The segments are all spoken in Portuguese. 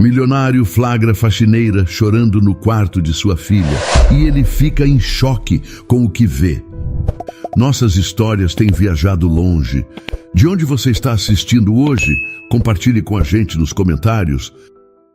Milionário flagra faxineira chorando no quarto de sua filha e ele fica em choque com o que vê. Nossas histórias têm viajado longe. De onde você está assistindo hoje? Compartilhe com a gente nos comentários.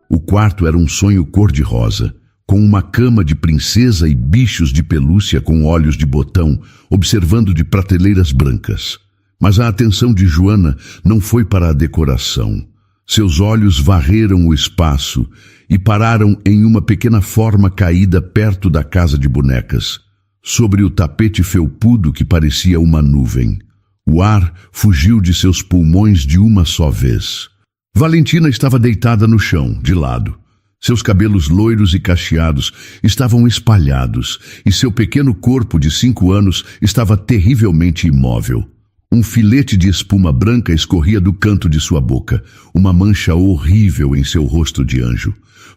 O quarto era um sonho cor-de-rosa, com uma cama de princesa e bichos de pelúcia com olhos de botão, observando de prateleiras brancas. Mas a atenção de Joana não foi para a decoração. Seus olhos varreram o espaço e pararam em uma pequena forma caída perto da casa de bonecas, sobre o tapete felpudo que parecia uma nuvem. O ar fugiu de seus pulmões de uma só vez. Valentina estava deitada no chão, de lado. Seus cabelos loiros e cacheados estavam espalhados e seu pequeno corpo de 5 anos estava terrivelmente imóvel. Um filete de espuma branca escorria do canto de sua boca, uma mancha horrível em seu rosto de anjo.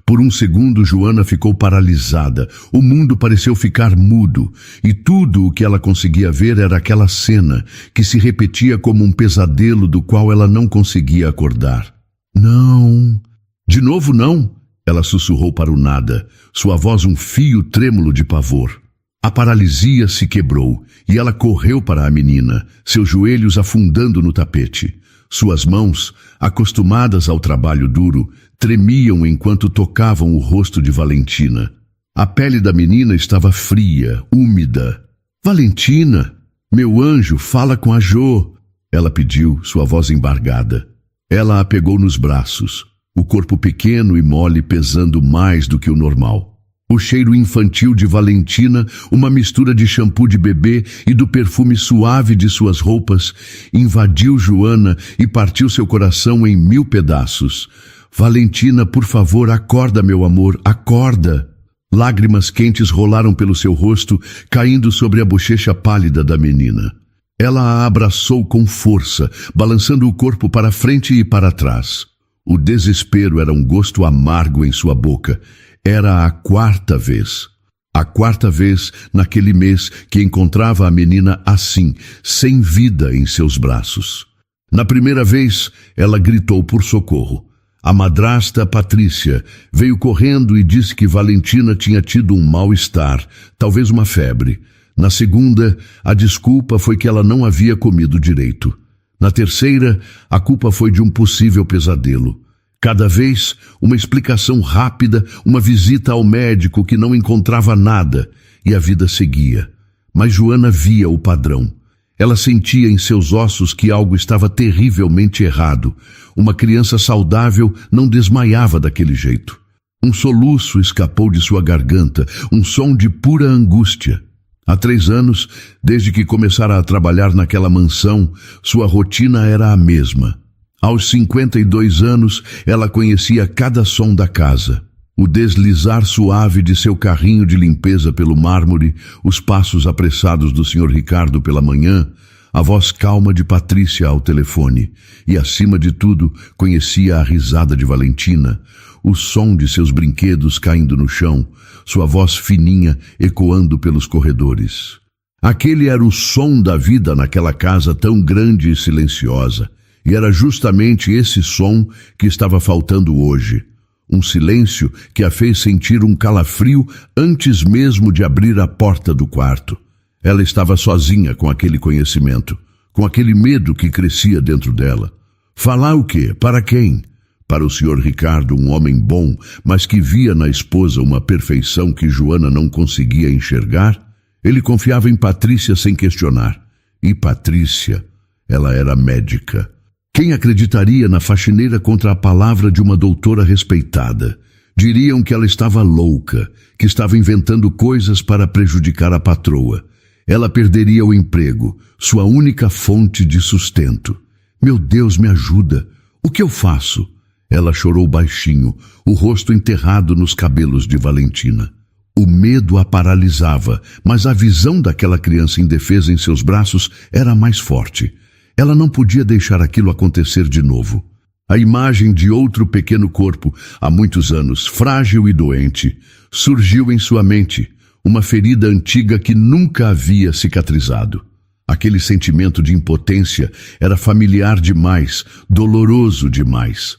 Por um segundo, Joana ficou paralisada. O mundo pareceu ficar mudo, e tudo o que ela conseguia ver era aquela cena, que se repetia como um pesadelo do qual ela não conseguia acordar. Não. De novo não? Ela sussurrou para o nada, sua voz um fio trêmulo de pavor. A paralisia se quebrou e ela correu para a menina, seus joelhos afundando no tapete. Suas mãos, acostumadas ao trabalho duro, tremiam enquanto tocavam o rosto de Valentina. A pele da menina estava fria, úmida. Valentina, meu anjo, fala com a Jo, ela pediu, sua voz embargada. Ela a pegou nos braços, o corpo pequeno e mole pesando mais do que o normal. O cheiro infantil de Valentina, uma mistura de shampoo de bebê e do perfume suave de suas roupas, invadiu Joana e partiu seu coração em 1000 pedaços. Valentina, por favor, acorda, meu amor, acorda. Lágrimas quentes rolaram pelo seu rosto, caindo sobre a bochecha pálida da menina. Ela a abraçou com força, balançando o corpo para frente e para trás. O desespero era um gosto amargo em sua boca. Era a 4ª vez. A 4ª vez naquele mês que encontrava a menina assim, sem vida em seus braços. Na primeira vez, ela gritou por socorro. A madrasta Patrícia veio correndo e disse que Valentina tinha tido um mal-estar, talvez uma febre. Na segunda, a desculpa foi que ela não havia comido direito. Na terceira, a culpa foi de um possível pesadelo. Cada vez, uma explicação rápida, uma visita ao médico que não encontrava nada, e a vida seguia. Mas Joana via o padrão. Ela sentia em seus ossos que algo estava terrivelmente errado. Uma criança saudável não desmaiava daquele jeito. Um soluço escapou de sua garganta, um som de pura angústia. Há 3 anos, desde que começara a trabalhar naquela mansão, sua rotina era a mesma. Aos 52 anos, ela conhecia cada som da casa. O deslizar suave de seu carrinho de limpeza pelo mármore, os passos apressados do Sr. Ricardo pela manhã, a voz calma de Patrícia ao telefone. E, acima de tudo, conhecia a risada de Valentina, o som de seus brinquedos caindo no chão, sua voz fininha ecoando pelos corredores. Aquele era o som da vida naquela casa tão grande e silenciosa. E era justamente esse som que estava faltando hoje. Um silêncio que a fez sentir um calafrio antes mesmo de abrir a porta do quarto. Ela estava sozinha com aquele conhecimento, com aquele medo que crescia dentro dela. Falar o quê? Para quem? Para o Sr. Ricardo, um homem bom, mas que via na esposa uma perfeição que Joana não conseguia enxergar? Ele confiava em Patrícia sem questionar. E Patrícia, ela era médica. Quem acreditaria na faxineira contra a palavra de uma doutora respeitada? Diriam que ela estava louca, que estava inventando coisas para prejudicar a patroa. Ela perderia o emprego, sua única fonte de sustento. Meu Deus, me ajuda! O que eu faço? Ela chorou baixinho, o rosto enterrado nos cabelos de Valentina. O medo a paralisava, mas a visão daquela criança indefesa em seus braços era mais forte. Ela não podia deixar aquilo acontecer de novo. A imagem de outro pequeno corpo, há muitos anos, frágil e doente, surgiu em sua mente, uma ferida antiga que nunca havia cicatrizado. Aquele sentimento de impotência era familiar demais, doloroso demais.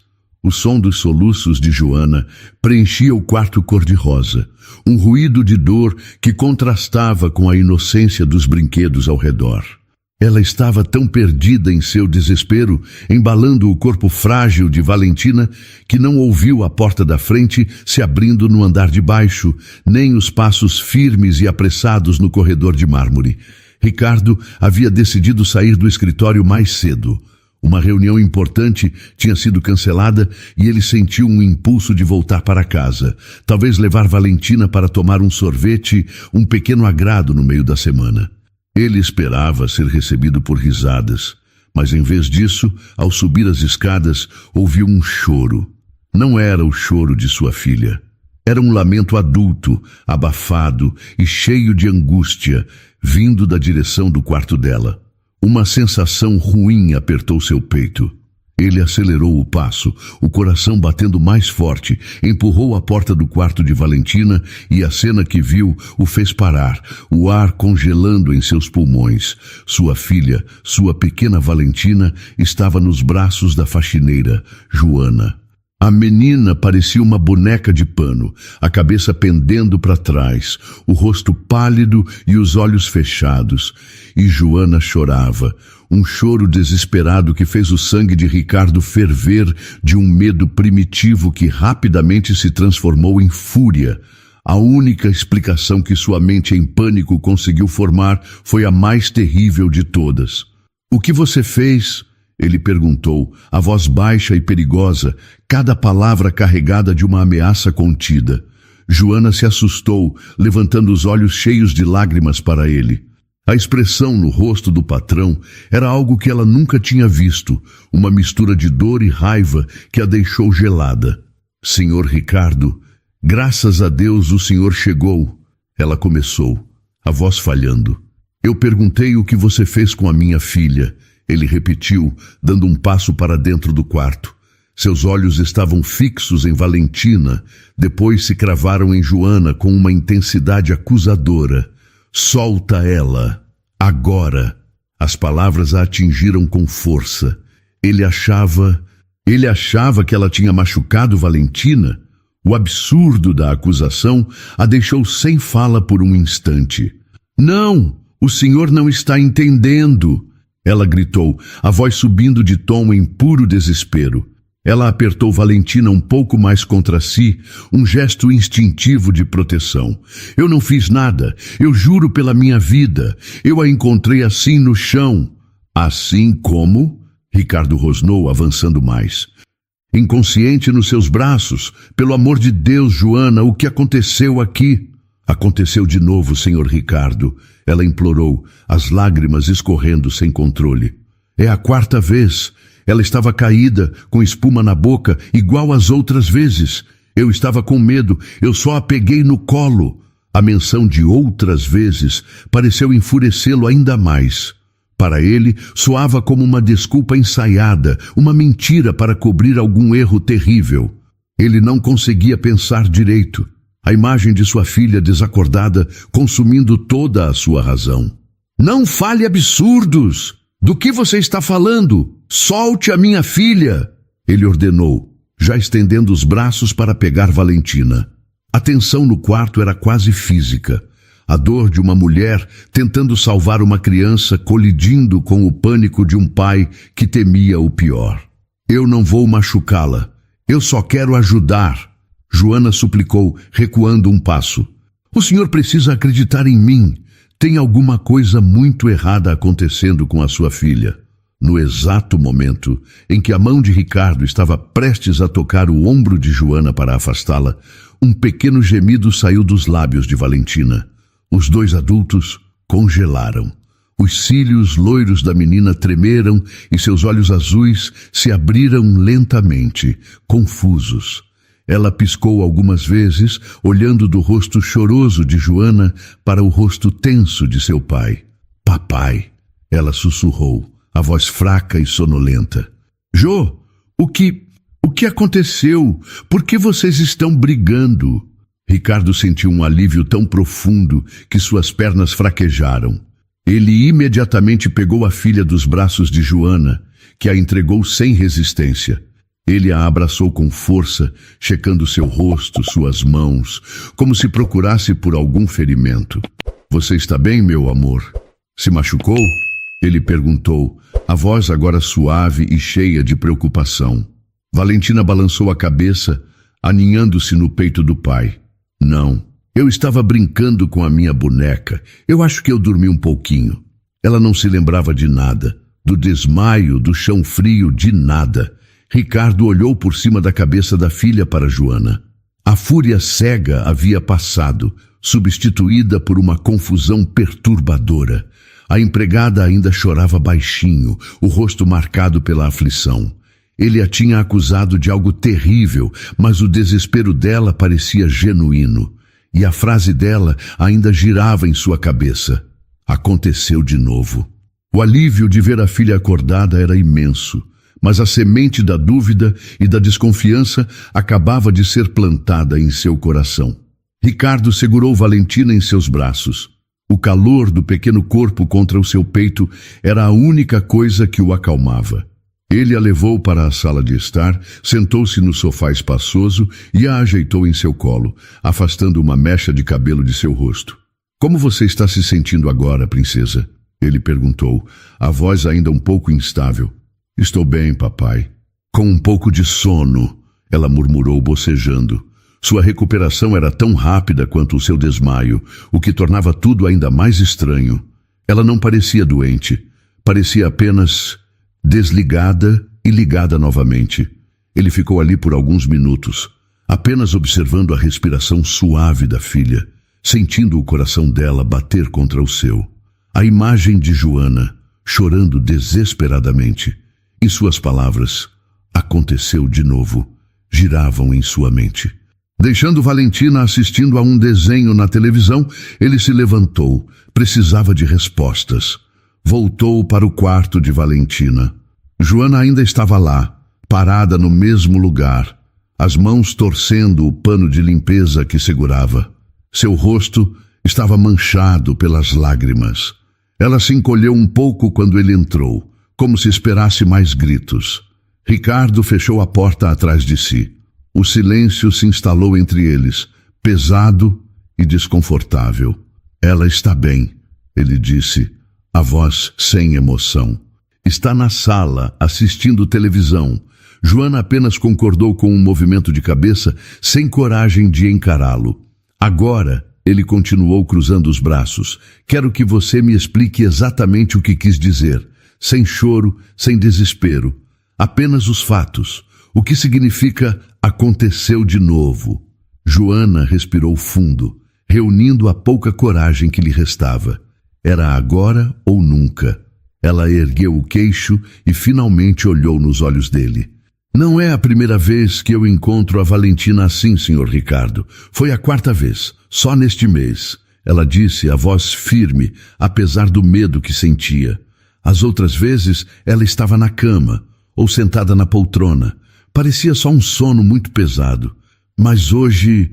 O som dos soluços de Joana preenchia o quarto cor-de-rosa, um ruído de dor que contrastava com a inocência dos brinquedos ao redor. Ela estava tão perdida em seu desespero, embalando o corpo frágil de Valentina, que não ouviu a porta da frente se abrindo no andar de baixo, nem os passos firmes e apressados no corredor de mármore. Ricardo havia decidido sair do escritório mais cedo. Uma reunião importante tinha sido cancelada e ele sentiu um impulso de voltar para casa, talvez levar Valentina para tomar um sorvete, um pequeno agrado no meio da semana. Ele esperava ser recebido por risadas, mas em vez disso, ao subir as escadas, ouviu um choro. Não era o choro de sua filha. Era um lamento adulto, abafado e cheio de angústia, vindo da direção do quarto dela. Uma sensação ruim apertou seu peito. Ele acelerou o passo, o coração batendo mais forte, empurrou a porta do quarto de Valentina e a cena que viu o fez parar, o ar congelando em seus pulmões. Sua filha, sua pequena Valentina, estava nos braços da faxineira, Joana. A menina parecia uma boneca de pano, a cabeça pendendo para trás, o rosto pálido e os olhos fechados. E Joana chorava, um choro desesperado que fez o sangue de Ricardo ferver de um medo primitivo que rapidamente se transformou em fúria. A única explicação que sua mente em pânico conseguiu formar foi a mais terrível de todas. "O que você fez?" Ele perguntou, a voz baixa e perigosa, cada palavra carregada de uma ameaça contida. Joana se assustou, levantando os olhos cheios de lágrimas para ele. A expressão no rosto do patrão era algo que ela nunca tinha visto, uma mistura de dor e raiva que a deixou gelada. "Senhor Ricardo, graças a Deus o senhor chegou." Ela começou, a voz falhando. "Eu perguntei o que você fez com a minha filha." Ele repetiu, dando um passo para dentro do quarto. Seus olhos estavam fixos em Valentina, depois se cravaram em Joana com uma intensidade acusadora. "Solta ela, agora." As palavras a atingiram com força. Ele achava que ela tinha machucado Valentina. O absurdo da acusação a deixou sem fala por um instante. "Não, o senhor não está entendendo." Ela gritou, a voz subindo de tom em puro desespero. Ela apertou Valentina um pouco mais contra si, um gesto instintivo de proteção. "Eu não fiz nada, eu juro pela minha vida. Eu a encontrei assim no chão." "Assim como?" Ricardo rosnou, avançando mais. "Inconsciente nos seus braços. Pelo amor de Deus, Joana, o que aconteceu aqui?" "Aconteceu de novo, senhor Ricardo." Ela implorou, as lágrimas escorrendo sem controle. "É a quarta vez." Ela estava caída, com espuma na boca, igual às outras vezes. Eu estava com medo, eu só a peguei no colo. A menção de outras vezes pareceu enfurecê-lo ainda mais. Para ele, soava como uma desculpa ensaiada, uma mentira para cobrir algum erro terrível. Ele não conseguia pensar direito. A imagem de sua filha desacordada consumindo toda a sua razão. "Não fale absurdos! Do que você está falando? Solte a minha filha!" Ele ordenou, já estendendo os braços para pegar Valentina. A tensão no quarto era quase física. A dor de uma mulher tentando salvar uma criança colidindo com o pânico de um pai que temia o pior. "Eu não vou machucá-la. Eu só quero ajudar." Joana suplicou, recuando um passo. "O senhor precisa acreditar em mim. Tem alguma coisa muito errada acontecendo com a sua filha." No exato momento em que a mão de Ricardo estava prestes a tocar o ombro de Joana para afastá-la, um pequeno gemido saiu dos lábios de Valentina. Os dois adultos congelaram. Os cílios loiros da menina tremeram e seus olhos azuis se abriram lentamente, confusos. Ela piscou algumas vezes, olhando do rosto choroso de Joana para o rosto tenso de seu pai. "Papai", ela sussurrou, a voz fraca e sonolenta. "Jô, o que aconteceu? Por que vocês estão brigando?" Ricardo sentiu um alívio tão profundo que suas pernas fraquejaram. Ele imediatamente pegou a filha dos braços de Joana, que a entregou sem resistência. Ele a abraçou com força, checando seu rosto, suas mãos, como se procurasse por algum ferimento. Você está bem, meu amor? Se machucou? Ele perguntou, a voz agora suave e cheia de preocupação. Valentina balançou a cabeça, aninhando-se no peito do pai. Não, eu estava brincando com a minha boneca. Eu acho que eu dormi um pouquinho. Ela não se lembrava de nada, do desmaio, do chão frio, de nada. Ricardo olhou por cima da cabeça da filha para Joana. A fúria cega havia passado, substituída por uma confusão perturbadora. A empregada ainda chorava baixinho, o rosto marcado pela aflição. Ele a tinha acusado de algo terrível, mas o desespero dela parecia genuíno. E a frase dela ainda girava em sua cabeça. Aconteceu de novo. O alívio de ver a filha acordada era imenso, mas a semente da dúvida e da desconfiança acabava de ser plantada em seu coração. Ricardo segurou Valentina em seus braços. O calor do pequeno corpo contra o seu peito era a única coisa que o acalmava. Ele a levou para a sala de estar, sentou-se no sofá espaçoso e a ajeitou em seu colo, afastando uma mecha de cabelo de seu rosto. Como você está se sentindo agora, princesa? Ele perguntou, a voz ainda um pouco instável. Estou bem, papai. Com um pouco de sono, ela murmurou bocejando. Sua recuperação era tão rápida quanto o seu desmaio, o que tornava tudo ainda mais estranho. Ela não parecia doente, parecia apenas desligada e ligada novamente. Ele ficou ali por alguns minutos, apenas observando a respiração suave da filha, sentindo o coração dela bater contra o seu. A imagem de Joana, chorando desesperadamente, e suas palavras, aconteceu de novo, giravam em sua mente. Deixando Valentina assistindo a um desenho na televisão, ele se levantou, precisava de respostas. Voltou para o quarto de Valentina. Joana ainda estava lá, parada no mesmo lugar, as mãos torcendo o pano de limpeza que segurava. Seu rosto estava manchado pelas lágrimas. Ela se encolheu um pouco quando ele entrou, como se esperasse mais gritos. Ricardo fechou a porta atrás de si. O silêncio se instalou entre eles, pesado e desconfortável. Ela está bem, ele disse, a voz sem emoção. Está na sala, assistindo televisão. Joana apenas concordou com um movimento de cabeça, sem coragem de encará-lo. Agora, ele continuou cruzando os braços. Quero que você me explique exatamente o que quis dizer. Sem choro, sem desespero. Apenas os fatos. O que significa aconteceu de novo? Joana respirou fundo, reunindo a pouca coragem que lhe restava. Era agora ou nunca. Ela ergueu o queixo e finalmente olhou nos olhos dele. Não é a primeira vez que eu encontro a Valentina assim, Sr. Ricardo. Foi a quarta vez, só neste mês. Ela disse, a voz firme, apesar do medo que sentia. As outras vezes, ela estava na cama, ou sentada na poltrona. Parecia só um sono muito pesado. Mas hoje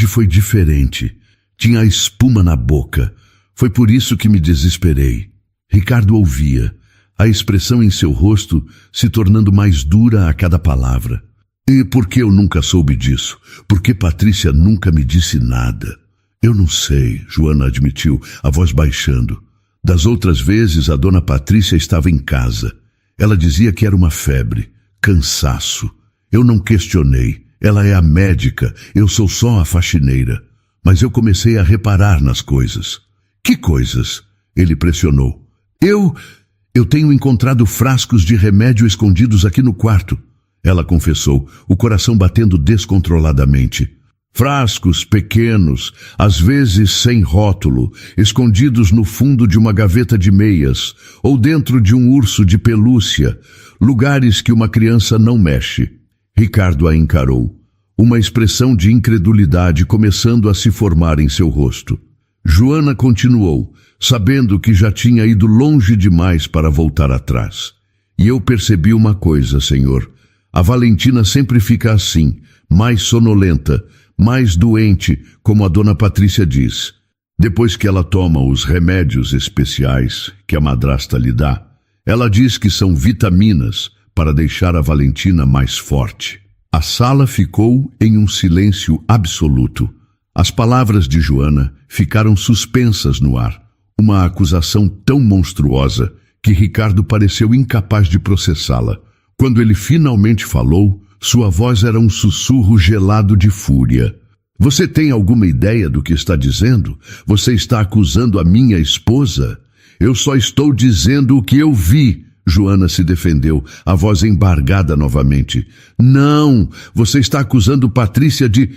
foi diferente. Tinha a espuma na boca. Foi por isso que me desesperei. Ricardo ouvia, a expressão em seu rosto se tornando mais dura a cada palavra. E por que eu nunca soube disso? Por que Patrícia nunca me disse nada? Eu não sei, Joana admitiu, a voz baixando. Das outras vezes, a dona Patrícia estava em casa. Ela dizia que era uma febre, cansaço. Eu não questionei. Ela é a médica, eu sou só a faxineira. Mas eu comecei a reparar nas coisas. Que coisas? Ele pressionou. Eu tenho encontrado frascos de remédio escondidos aqui no quarto. Ela confessou, o coração batendo descontroladamente. Frascos pequenos, às vezes sem rótulo, escondidos no fundo de uma gaveta de meias, ou dentro de um urso de pelúcia, lugares que uma criança não mexe. Ricardo a encarou, uma expressão de incredulidade começando a se formar em seu rosto. Joana continuou, sabendo que já tinha ido longe demais para voltar atrás. E eu percebi uma coisa, senhor. A Valentina sempre fica assim, mais sonolenta, mais doente, como a dona Patrícia diz. Depois que ela toma os remédios especiais que a madrasta lhe dá, ela diz que são vitaminas para deixar a Valentina mais forte. A sala ficou em um silêncio absoluto. As palavras de Joana ficaram suspensas no ar. Uma acusação tão monstruosa que Ricardo pareceu incapaz de processá-la. Quando ele finalmente falou, sua voz era um sussurro gelado de fúria. Você tem alguma ideia do que está dizendo? Você está acusando a minha esposa? Eu só estou dizendo o que eu vi. Joana se defendeu, a voz embargada novamente. Não, você está acusando Patrícia de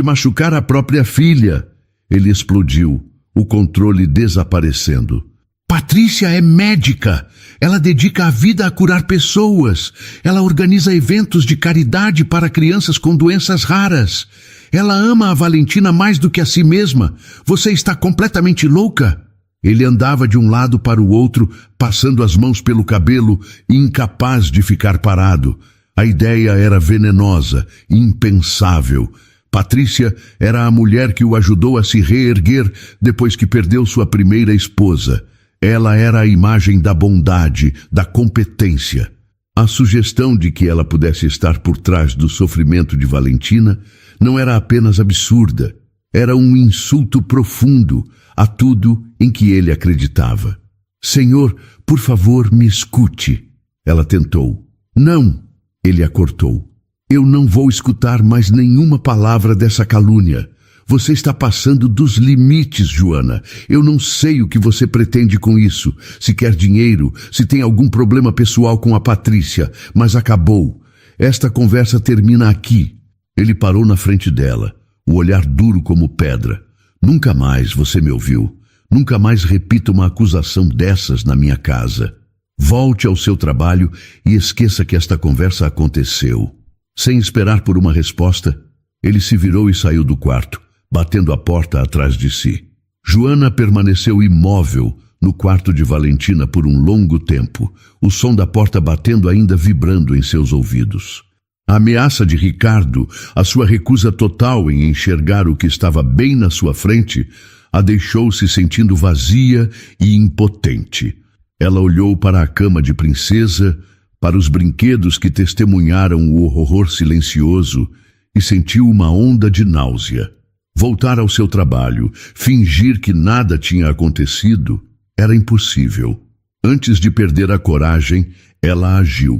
machucar a própria filha. Ele explodiu, o controle desaparecendo. Patrícia é médica. Ela dedica a vida a curar pessoas. Ela organiza eventos de caridade para crianças com doenças raras. Ela ama a Valentina mais do que a si mesma. Você está completamente louca? Ele andava de um lado para o outro, passando as mãos pelo cabelo, incapaz de ficar parado. A ideia era venenosa, impensável. Patrícia era a mulher que o ajudou a se reerguer depois que perdeu sua primeira esposa. Ela era a imagem da bondade, da competência. A sugestão de que ela pudesse estar por trás do sofrimento de Valentina não era apenas absurda, era um insulto profundo a tudo em que ele acreditava. Senhor, por favor, me escute. Ela tentou. Não, ele a cortou. Eu não vou escutar mais nenhuma palavra dessa calúnia. Você está passando dos limites, Joana. Eu não sei o que você pretende com isso. Se quer dinheiro, se tem algum problema pessoal com a Patrícia, mas acabou. Esta conversa termina aqui. Ele parou na frente dela, o olhar duro como pedra. Nunca mais você me ouviu. Nunca mais repita uma acusação dessas na minha casa. Volte ao seu trabalho e esqueça que esta conversa aconteceu. Sem esperar por uma resposta, ele se virou e saiu do quarto, batendo a porta atrás de si. Joana permaneceu imóvel no quarto de Valentina por um longo tempo, o som da porta batendo ainda vibrando em seus ouvidos. A ameaça de Ricardo, a sua recusa total em enxergar o que estava bem na sua frente, a deixou se sentindo vazia e impotente. Ela olhou para a cama de princesa, para os brinquedos que testemunharam o horror silencioso e sentiu uma onda de náusea. Voltar ao seu trabalho, fingir que nada tinha acontecido, era impossível. Antes de perder a coragem, ela agiu.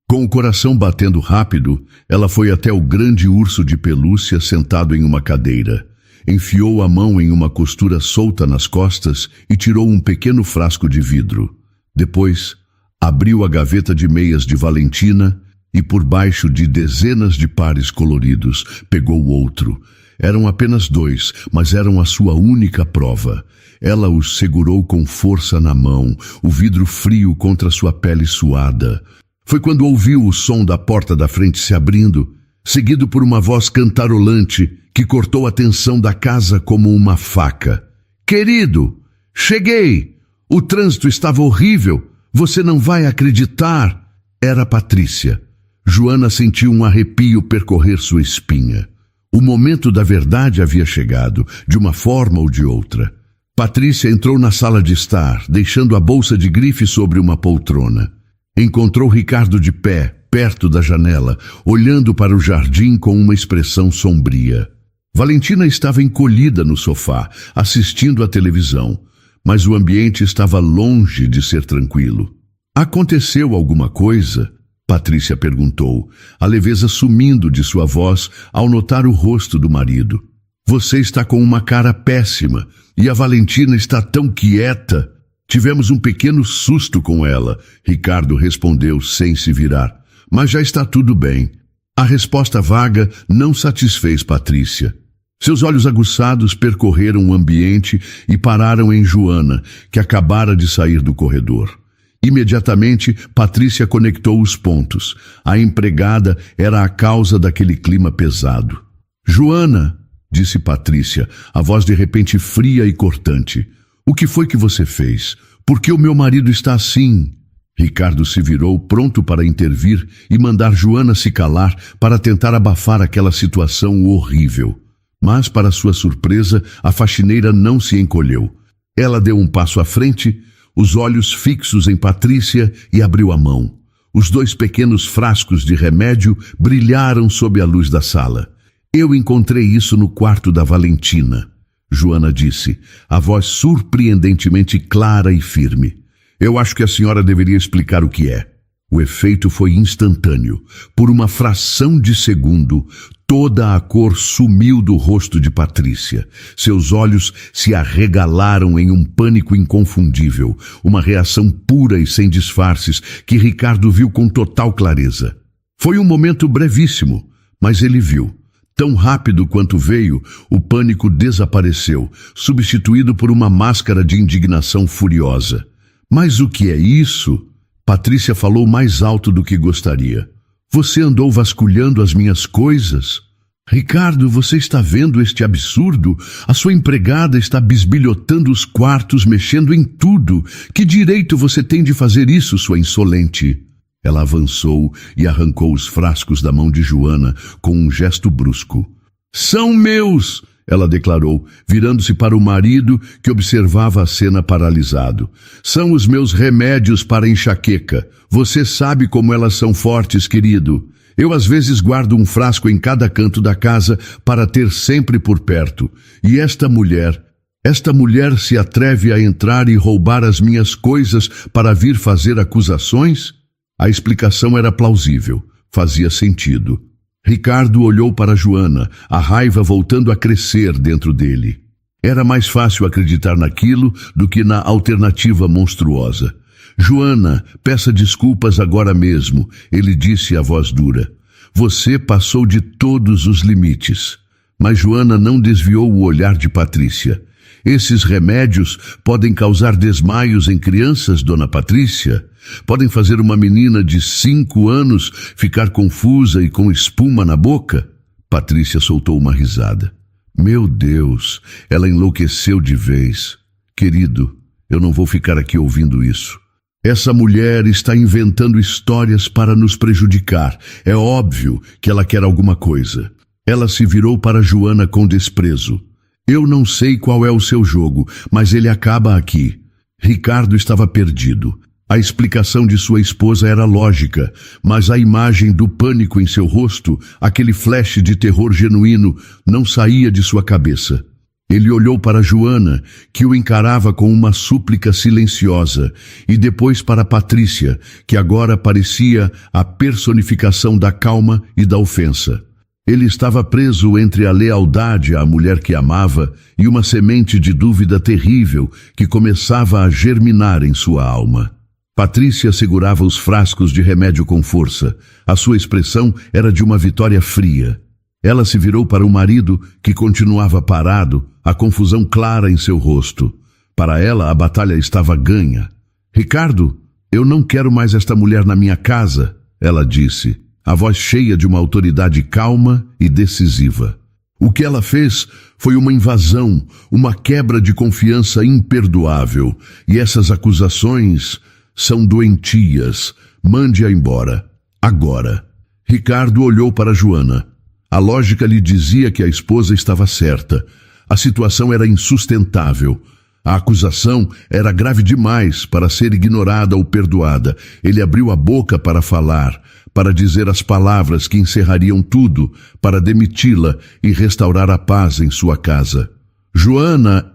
Com o coração batendo rápido, ela foi até o grande urso de pelúcia sentado em uma cadeira. Enfiou a mão em uma costura solta nas costas e tirou um pequeno frasco de vidro. Depois, abriu a gaveta de meias de Valentina e, por baixo de dezenas de pares coloridos, pegou outro. Eram apenas 2, mas eram a sua única prova. Ela os segurou com força na mão, o vidro frio contra sua pele suada. Foi quando ouviu o som da porta da frente se abrindo, seguido por uma voz cantarolante que cortou a tensão da casa como uma faca. Querido, cheguei! O trânsito estava horrível. Você não vai acreditar. Era Patrícia. Joana sentiu um arrepio percorrer sua espinha. O momento da verdade havia chegado, de uma forma ou de outra. Patrícia entrou na sala de estar, deixando a bolsa de grife sobre uma poltrona. Encontrou Ricardo de pé, perto da janela, olhando para o jardim com uma expressão sombria. Valentina estava encolhida no sofá, assistindo à televisão, mas o ambiente estava longe de ser tranquilo. Aconteceu alguma coisa? Patrícia perguntou, a leveza sumindo de sua voz ao notar o rosto do marido. Você está com uma cara péssima e a Valentina está tão quieta. Tivemos um pequeno susto com ela, Ricardo respondeu sem se virar. Mas já está tudo bem. A resposta vaga não satisfez Patrícia. Seus olhos aguçados percorreram o ambiente e pararam em Joana, que acabara de sair do corredor. Imediatamente, Patrícia conectou os pontos. A empregada era a causa daquele clima pesado. Joana, disse Patrícia, a voz de repente fria e cortante. O que foi que você fez? Por que o meu marido está assim? Ricardo se virou, pronto para intervir e mandar Joana se calar para tentar abafar aquela situação horrível. Mas, para sua surpresa, a faxineira não se encolheu. Ela deu um passo à frente, os olhos fixos em Patrícia, e abriu a mão. Os 2 pequenos frascos de remédio brilharam sob a luz da sala. Eu encontrei isso no quarto da Valentina, Joana disse, a voz surpreendentemente clara e firme. Eu acho que a senhora deveria explicar o que é. O efeito foi instantâneo. Por uma fração de segundo, toda a cor sumiu do rosto de Patrícia. Seus olhos se arregalaram em um pânico inconfundível, uma reação pura e sem disfarces que Ricardo viu com total clareza. Foi um momento brevíssimo, mas ele viu. Tão rápido quanto veio, o pânico desapareceu, substituído por uma máscara de indignação furiosa. Mas o que é isso? Patrícia falou mais alto do que gostaria. Você andou vasculhando as minhas coisas? Ricardo, você está vendo este absurdo? A sua empregada está bisbilhotando os quartos, mexendo em tudo. Que direito você tem de fazer isso, sua insolente? Ela avançou e arrancou os frascos da mão de Joana com um gesto brusco. São meus! Ela declarou, virando-se para o marido que observava a cena paralisado. São os meus remédios para enxaqueca. Você sabe como elas são fortes, querido. Eu às vezes guardo um frasco em cada canto da casa para ter sempre por perto. E esta mulher se atreve a entrar e roubar as minhas coisas para vir fazer acusações? A explicação era plausível, fazia sentido. Ricardo olhou para Joana, a raiva voltando a crescer dentro dele. Era mais fácil acreditar naquilo do que na alternativa monstruosa. Joana, peça desculpas agora mesmo, ele disse a voz dura. Você passou de todos os limites. Mas Joana não desviou o olhar de Patrícia. Esses remédios podem causar desmaios em crianças, dona Patrícia? Podem fazer uma menina de 5 anos ficar confusa e com espuma na boca? Patrícia soltou uma risada. Meu Deus, ela enlouqueceu de vez. Querido, eu não vou ficar aqui ouvindo isso. Essa mulher está inventando histórias para nos prejudicar. É óbvio que ela quer alguma coisa. Ela se virou para Joana com desprezo. Eu não sei qual é o seu jogo, mas ele acaba aqui. Ricardo estava perdido. A explicação de sua esposa era lógica, mas a imagem do pânico em seu rosto, aquele flash de terror genuíno, não saía de sua cabeça. Ele olhou para Joana, que o encarava com uma súplica silenciosa, e depois para Patrícia, que agora parecia a personificação da calma e da ofensa. Ele estava preso entre a lealdade à mulher que amava e uma semente de dúvida terrível que começava a germinar em sua alma. Patrícia segurava os frascos de remédio com força. A sua expressão era de uma vitória fria. Ela se virou para o marido, que continuava parado, a confusão clara em seu rosto. Para ela, a batalha estava ganha. Ricardo, eu não quero mais esta mulher na minha casa, ela disse, a voz cheia de uma autoridade calma e decisiva. O que ela fez foi uma invasão, uma quebra de confiança imperdoável, e essas acusações são doentias. Mande-a embora. Agora. Ricardo olhou para Joana. A lógica lhe dizia que a esposa estava certa. A situação era insustentável. A acusação era grave demais para ser ignorada ou perdoada. Ele abriu a boca para falar, para dizer as palavras que encerrariam tudo, para demiti-la e restaurar a paz em sua casa. Joana,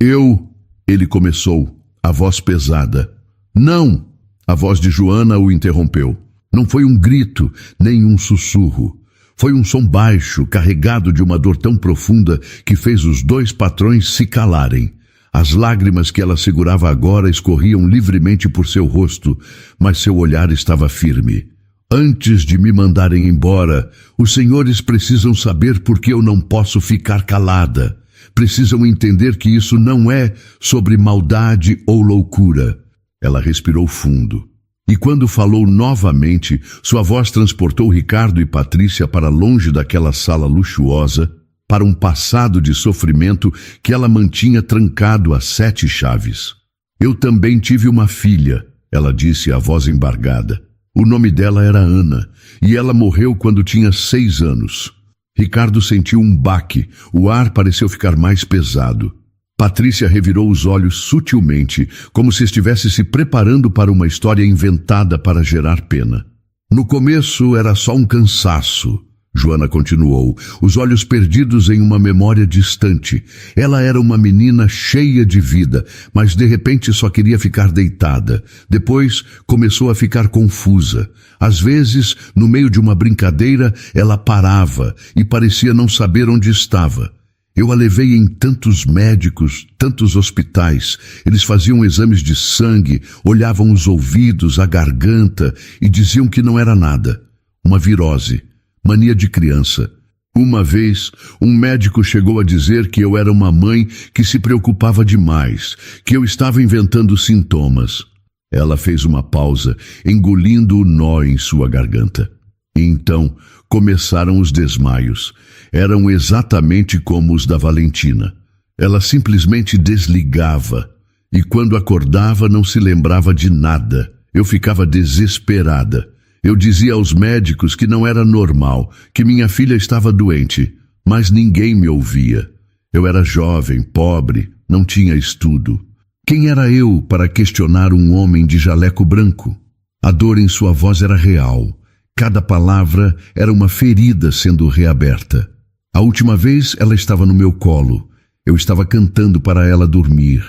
Ele começou, a voz pesada. Não! A voz de Joana o interrompeu. Não foi um grito, nem um sussurro. Foi um som baixo, carregado de uma dor tão profunda que fez os 2 patrões se calarem. As lágrimas que ela segurava agora escorriam livremente por seu rosto, mas seu olhar estava firme. Antes de me mandarem embora, os senhores precisam saber por que eu não posso ficar calada. Precisam entender que isso não é sobre maldade ou loucura. Ela respirou fundo. E quando falou novamente, sua voz transportou Ricardo e Patrícia para longe daquela sala luxuosa, para um passado de sofrimento que ela mantinha trancado a 7 chaves. Eu também tive uma filha, ela disse, a voz embargada. O nome dela era Ana, e ela morreu quando tinha 6 anos. Ricardo sentiu um baque, o ar pareceu ficar mais pesado. Patrícia revirou os olhos sutilmente, como se estivesse se preparando para uma história inventada para gerar pena. No começo era só um cansaço, Joana continuou, os olhos perdidos em uma memória distante. Ela era uma menina cheia de vida, mas de repente só queria ficar deitada. Depois começou a ficar confusa. Às vezes, no meio de uma brincadeira, ela parava e parecia não saber onde estava. Eu a levei em tantos médicos, tantos hospitais. Eles faziam exames de sangue, olhavam os ouvidos, a garganta e diziam que não era nada. Uma virose. Mania de criança. Uma vez, um médico chegou a dizer que eu era uma mãe que se preocupava demais, que eu estava inventando sintomas. Ela fez uma pausa, engolindo o nó em sua garganta. E então começaram os desmaios. Eram exatamente como os da Valentina. Ela simplesmente desligava, e quando acordava não se lembrava de nada. Eu ficava desesperada. Eu dizia aos médicos que não era normal, que minha filha estava doente, mas ninguém me ouvia. Eu era jovem, pobre, não tinha estudo. Quem era eu para questionar um homem de jaleco branco? A dor em sua voz era real. Cada palavra era uma ferida sendo reaberta. A última vez ela estava no meu colo. Eu estava cantando para ela dormir.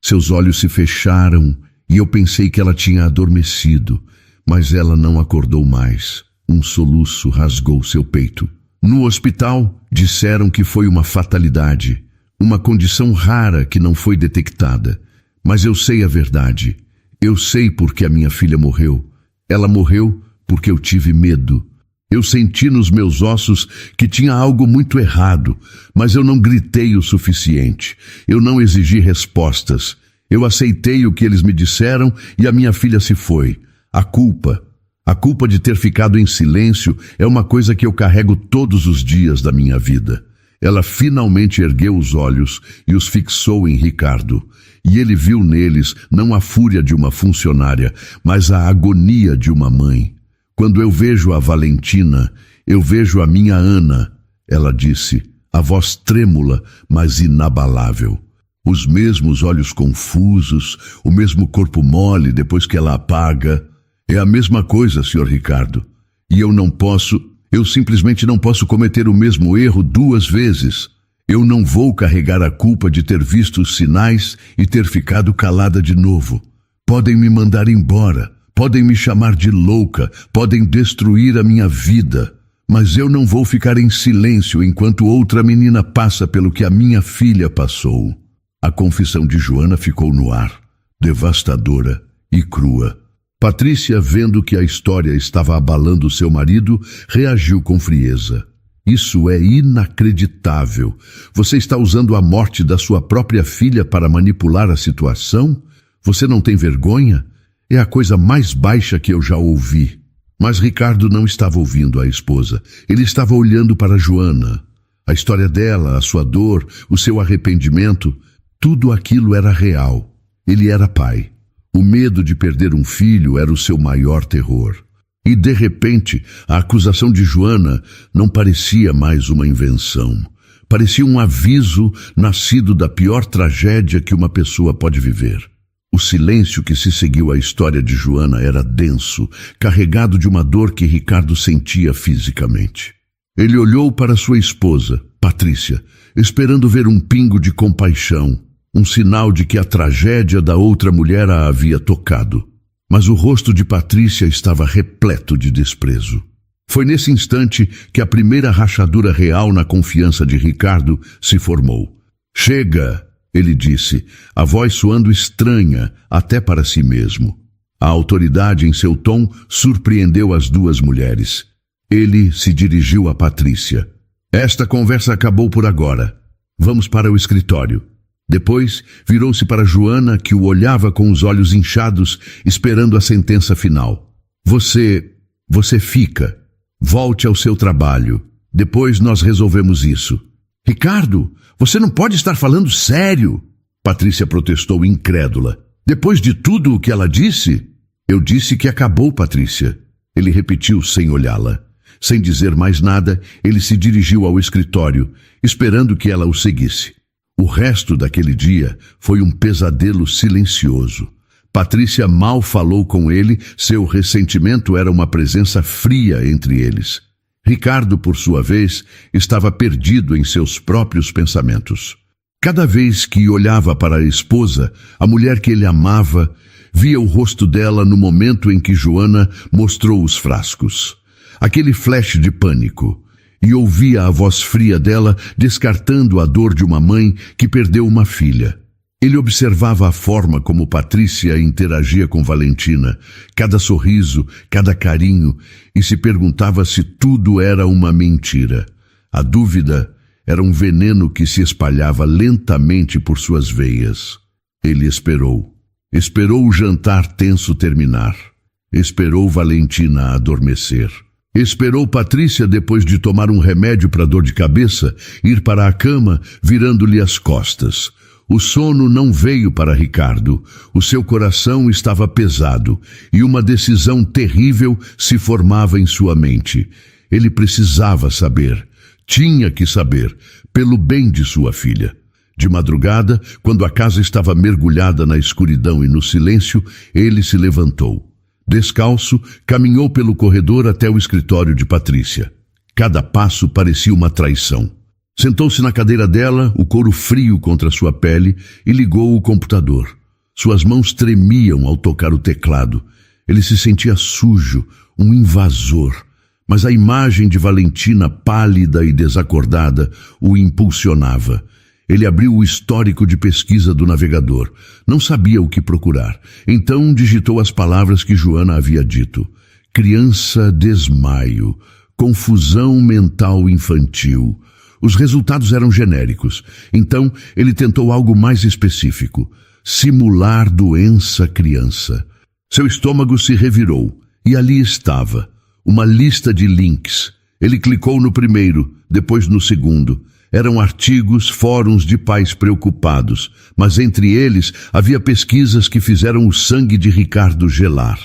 Seus olhos se fecharam e eu pensei que ela tinha adormecido. Mas ela não acordou mais. Um soluço rasgou seu peito. No hospital, disseram que foi uma fatalidade, uma condição rara que não foi detectada. Mas eu sei a verdade. Eu sei por que a minha filha morreu. Ela morreu porque eu tive medo. Eu senti nos meus ossos que tinha algo muito errado, mas eu não gritei o suficiente. Eu não exigi respostas. Eu aceitei o que eles me disseram e a minha filha se foi. A culpa de ter ficado em silêncio é uma coisa que eu carrego todos os dias da minha vida. Ela finalmente ergueu os olhos e os fixou em Ricardo. E ele viu neles não a fúria de uma funcionária, mas a agonia de uma mãe. Quando eu vejo a Valentina, eu vejo a minha Ana, ela disse, a voz trêmula, mas inabalável. Os mesmos olhos confusos, o mesmo corpo mole depois que ela apaga. É a mesma coisa, Sr. Ricardo. E eu simplesmente não posso cometer o mesmo erro 2 vezes. Eu não vou carregar a culpa de ter visto os sinais e ter ficado calada de novo. Podem me mandar embora, podem me chamar de louca, podem destruir a minha vida. Mas eu não vou ficar em silêncio enquanto outra menina passa pelo que a minha filha passou. A confissão de Joana ficou no ar, devastadora e crua. Patrícia, vendo que a história estava abalando seu marido, reagiu com frieza. Isso é inacreditável. Você está usando a morte da sua própria filha para manipular a situação? Você não tem vergonha? É a coisa mais baixa que eu já ouvi. Mas Ricardo não estava ouvindo a esposa. Ele estava olhando para Joana. A história dela, a sua dor, o seu arrependimento, tudo aquilo era real. Ele era pai. O medo de perder um filho era o seu maior terror. E, de repente, a acusação de Joana não parecia mais uma invenção. Parecia um aviso nascido da pior tragédia que uma pessoa pode viver. O silêncio que se seguiu à história de Joana era denso, carregado de uma dor que Ricardo sentia fisicamente. Ele olhou para sua esposa, Patrícia, esperando ver um pingo de compaixão, um sinal de que a tragédia da outra mulher a havia tocado. Mas o rosto de Patrícia estava repleto de desprezo. Foi nesse instante que a primeira rachadura real na confiança de Ricardo se formou. "Chega!" ele disse, a voz soando estranha até para si mesmo. A autoridade em seu tom surpreendeu as 2 mulheres. Ele se dirigiu a Patrícia. "Esta conversa acabou por agora. Vamos para o escritório." Depois, virou-se para Joana, que o olhava com os olhos inchados, esperando a sentença final. Você fica. Volte ao seu trabalho. Depois nós resolvemos isso." "Ricardo, você não pode estar falando sério!" Patrícia protestou incrédula. "Depois de tudo o que ela disse?" "Eu disse que acabou, Patrícia." Ele repetiu sem olhá-la. Sem dizer mais nada, ele se dirigiu ao escritório, esperando que ela o seguisse. O resto daquele dia foi um pesadelo silencioso. Patrícia mal falou com ele, seu ressentimento era uma presença fria entre eles. Ricardo, por sua vez, estava perdido em seus próprios pensamentos. Cada vez que olhava para a esposa, a mulher que ele amava, via o rosto dela no momento em que Joana mostrou os frascos. Aquele flash de pânico. E ouvia a voz fria dela descartando a dor de uma mãe que perdeu uma filha. Ele observava a forma como Patrícia interagia com Valentina, cada sorriso, cada carinho, e se perguntava se tudo era uma mentira. A dúvida era um veneno que se espalhava lentamente por suas veias. Ele esperou. Esperou o jantar tenso terminar. Esperou Valentina adormecer. Esperou Patrícia, depois de tomar um remédio para dor de cabeça, ir para a cama, virando-lhe as costas. O sono não veio para Ricardo. O seu coração estava pesado e uma decisão terrível se formava em sua mente. Ele precisava saber, tinha que saber, pelo bem de sua filha. De madrugada, quando a casa estava mergulhada na escuridão e no silêncio, ele se levantou. Descalço, caminhou pelo corredor até o escritório de Patrícia. Cada passo parecia uma traição. Sentou-se na cadeira dela, o couro frio contra sua pele, e ligou o computador. Suas mãos tremiam ao tocar o teclado. Ele se sentia sujo, um invasor. Mas a imagem de Valentina, pálida e desacordada, o impulsionava. Ele abriu o histórico de pesquisa do navegador. Não sabia o que procurar. Então digitou as palavras que Joana havia dito. Criança desmaio. Confusão mental infantil. Os resultados eram genéricos. Então ele tentou algo mais específico. Simular doença criança. Seu estômago se revirou. E ali estava. Uma lista de links. Ele clicou no primeiro, depois no segundo. Eram artigos, fóruns de pais preocupados, mas entre eles havia pesquisas que fizeram o sangue de Ricardo gelar.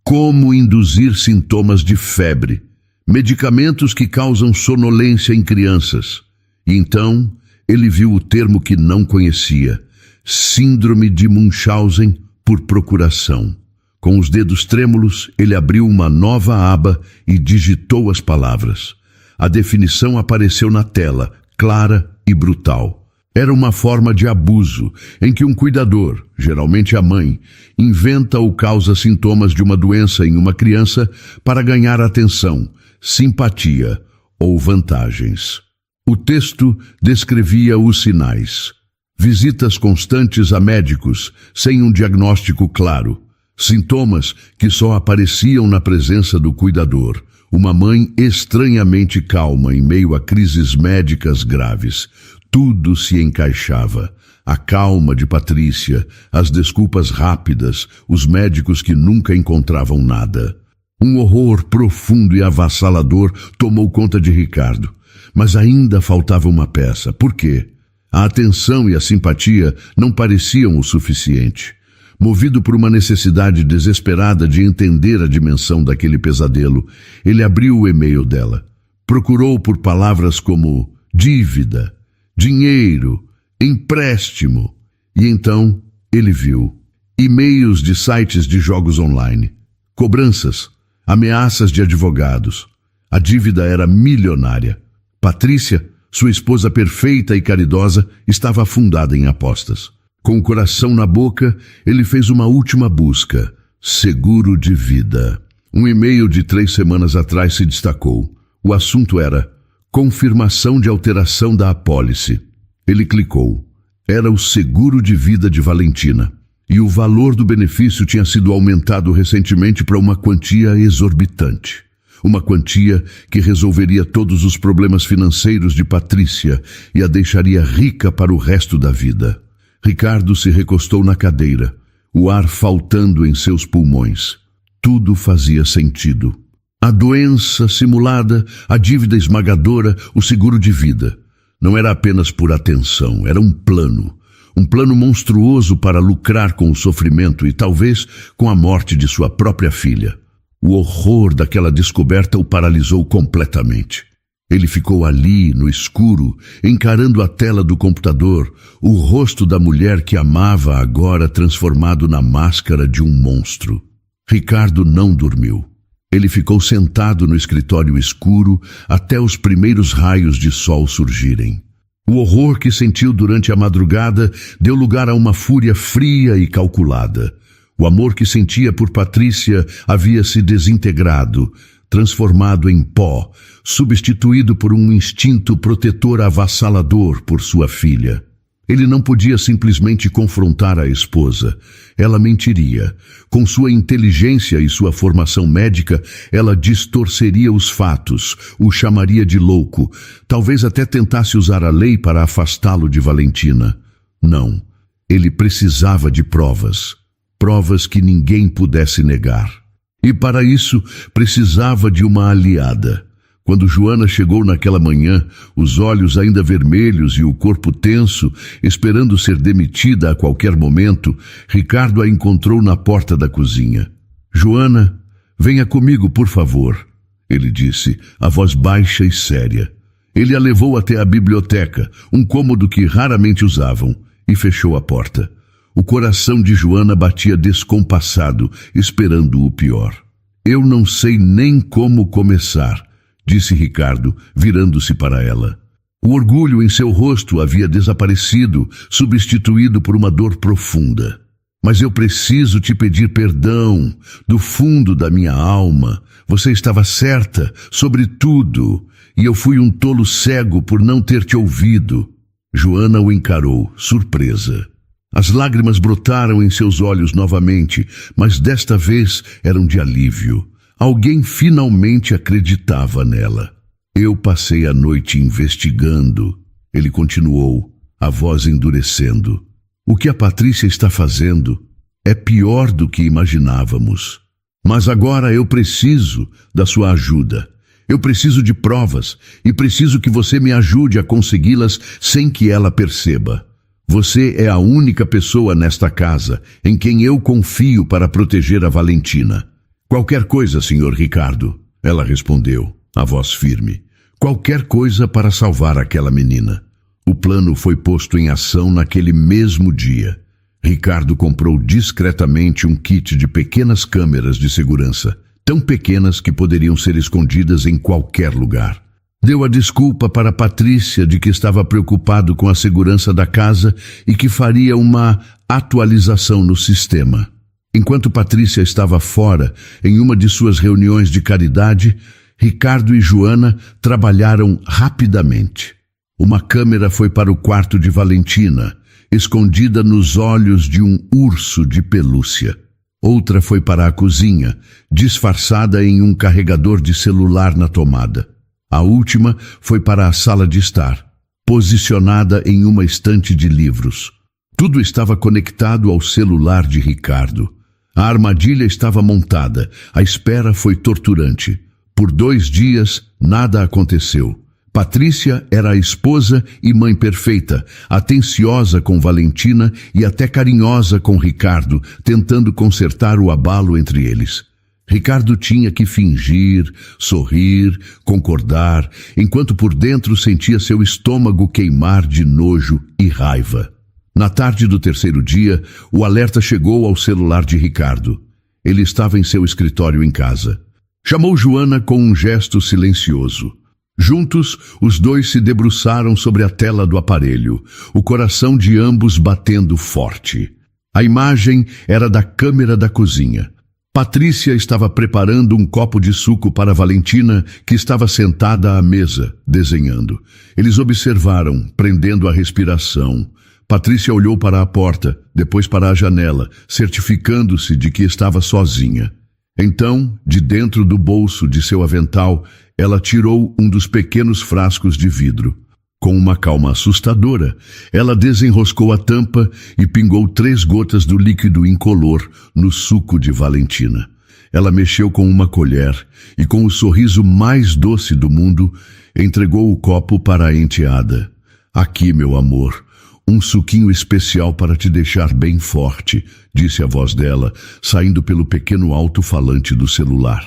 Como induzir sintomas de febre, medicamentos que causam sonolência em crianças. E então ele viu o termo que não conhecia, Síndrome de Munchausen por procuração. Com os dedos trêmulos, ele abriu uma nova aba e digitou as palavras. A definição apareceu na tela, clara e brutal. Era uma forma de abuso, em que um cuidador, geralmente a mãe, inventa ou causa sintomas de uma doença em uma criança para ganhar atenção, simpatia ou vantagens. O texto descrevia os sinais. Visitas constantes a médicos, sem um diagnóstico claro. Sintomas que só apareciam na presença do cuidador. Uma mãe estranhamente calma em meio a crises médicas graves. Tudo se encaixava. A calma de Patrícia, as desculpas rápidas, os médicos que nunca encontravam nada. Um horror profundo e avassalador tomou conta de Ricardo. Mas ainda faltava uma peça. Por quê? A atenção e a simpatia não pareciam o suficiente. Movido por uma necessidade desesperada de entender a dimensão daquele pesadelo, ele abriu o e-mail dela. Procurou por palavras como dívida, dinheiro, empréstimo. E então ele viu e-mails de sites de jogos online, cobranças, ameaças de advogados. A dívida era milionária. Patrícia, sua esposa perfeita e caridosa, estava afundada em apostas. Com o coração na boca, ele fez uma última busca. Seguro de vida. Um e-mail de 3 semanas atrás se destacou. O assunto era confirmação de alteração da apólice. Ele clicou. Era o seguro de vida de Valentina. E o valor do benefício tinha sido aumentado recentemente para uma quantia exorbitante. Uma quantia que resolveria todos os problemas financeiros de Patrícia e a deixaria rica para o resto da vida. Ricardo se recostou na cadeira, o ar faltando em seus pulmões. Tudo fazia sentido. A doença simulada, a dívida esmagadora, o seguro de vida. Não era apenas por atenção, era um plano monstruoso para lucrar com o sofrimento e talvez com a morte de sua própria filha. O horror daquela descoberta o paralisou completamente. Ele ficou ali, no escuro, encarando a tela do computador, o rosto da mulher que amava agora transformado na máscara de um monstro. Ricardo não dormiu. Ele ficou sentado no escritório escuro até os primeiros raios de sol surgirem. O horror que sentiu durante a madrugada deu lugar a uma fúria fria e calculada. O amor que sentia por Patrícia havia se desintegrado, transformado em pó, substituído por um instinto protetor avassalador por sua filha. Ele não podia simplesmente confrontar a esposa. Ela mentiria. Com sua inteligência e sua formação médica, ela distorceria os fatos, o chamaria de louco, talvez até tentasse usar a lei para afastá-lo de Valentina. Não, ele precisava de provas. Provas que ninguém pudesse negar. E para isso, precisava de uma aliada. Quando Joana chegou naquela manhã, os olhos ainda vermelhos e o corpo tenso, esperando ser demitida a qualquer momento, Ricardo a encontrou na porta da cozinha. "Joana, venha comigo, por favor", ele disse, a voz baixa e séria. Ele a levou até a biblioteca, um cômodo que raramente usavam, e fechou a porta. O coração de Joana batia descompassado, esperando o pior. "Eu não sei nem como começar", disse Ricardo, virando-se para ela. O orgulho em seu rosto havia desaparecido, substituído por uma dor profunda. "Mas eu preciso te pedir perdão, do fundo da minha alma. Você estava certa sobre tudo, e eu fui um tolo cego por não ter te ouvido." Joana o encarou, surpresa. As lágrimas brotaram em seus olhos novamente, mas desta vez eram de alívio. Alguém finalmente acreditava nela. "Eu passei a noite investigando", ele continuou, a voz endurecendo. "O que a Patrícia está fazendo é pior do que imaginávamos. Mas agora eu preciso da sua ajuda. Eu preciso de provas e preciso que você me ajude a consegui-las sem que ela perceba. Você é a única pessoa nesta casa em quem eu confio para proteger a Valentina." "Qualquer coisa, Sr. Ricardo", ela respondeu, a voz firme. "Qualquer coisa para salvar aquela menina." O plano foi posto em ação naquele mesmo dia. Ricardo comprou discretamente um kit de pequenas câmeras de segurança, tão pequenas que poderiam ser escondidas em qualquer lugar. Deu a desculpa para Patrícia de que estava preocupado com a segurança da casa e que faria uma atualização no sistema. Enquanto Patrícia estava fora, em uma de suas reuniões de caridade, Ricardo e Joana trabalharam rapidamente. Uma câmera foi para o quarto de Valentina, escondida nos olhos de um urso de pelúcia. Outra foi para a cozinha, disfarçada em um carregador de celular na tomada. A última foi para a sala de estar, posicionada em uma estante de livros. Tudo estava conectado ao celular de Ricardo. A armadilha estava montada, a espera foi torturante. Por 2 dias, nada aconteceu. Patrícia era a esposa e mãe perfeita, atenciosa com Valentina e até carinhosa com Ricardo, tentando consertar o abalo entre eles. Ricardo tinha que fingir, sorrir, concordar, enquanto por dentro sentia seu estômago queimar de nojo e raiva. Na tarde do 3º dia, o alerta chegou ao celular de Ricardo. Ele estava em seu escritório em casa. Chamou Joana com um gesto silencioso. Juntos, os dois se debruçaram sobre a tela do aparelho, o coração de ambos batendo forte. A imagem era da câmera da cozinha. Patrícia estava preparando um copo de suco para Valentina, que estava sentada à mesa, desenhando. Eles observaram, prendendo a respiração. Patrícia olhou para a porta, depois para a janela, certificando-se de que estava sozinha. Então, de dentro do bolso de seu avental, ela tirou um dos pequenos frascos de vidro. Com uma calma assustadora, ela desenroscou a tampa e pingou 3 gotas do líquido incolor no suco de Valentina. Ela mexeu com uma colher e, com o sorriso mais doce do mundo, entregou o copo para a enteada. "Aqui, meu amor, um suquinho especial para te deixar bem forte", disse a voz dela, saindo pelo pequeno alto-falante do celular.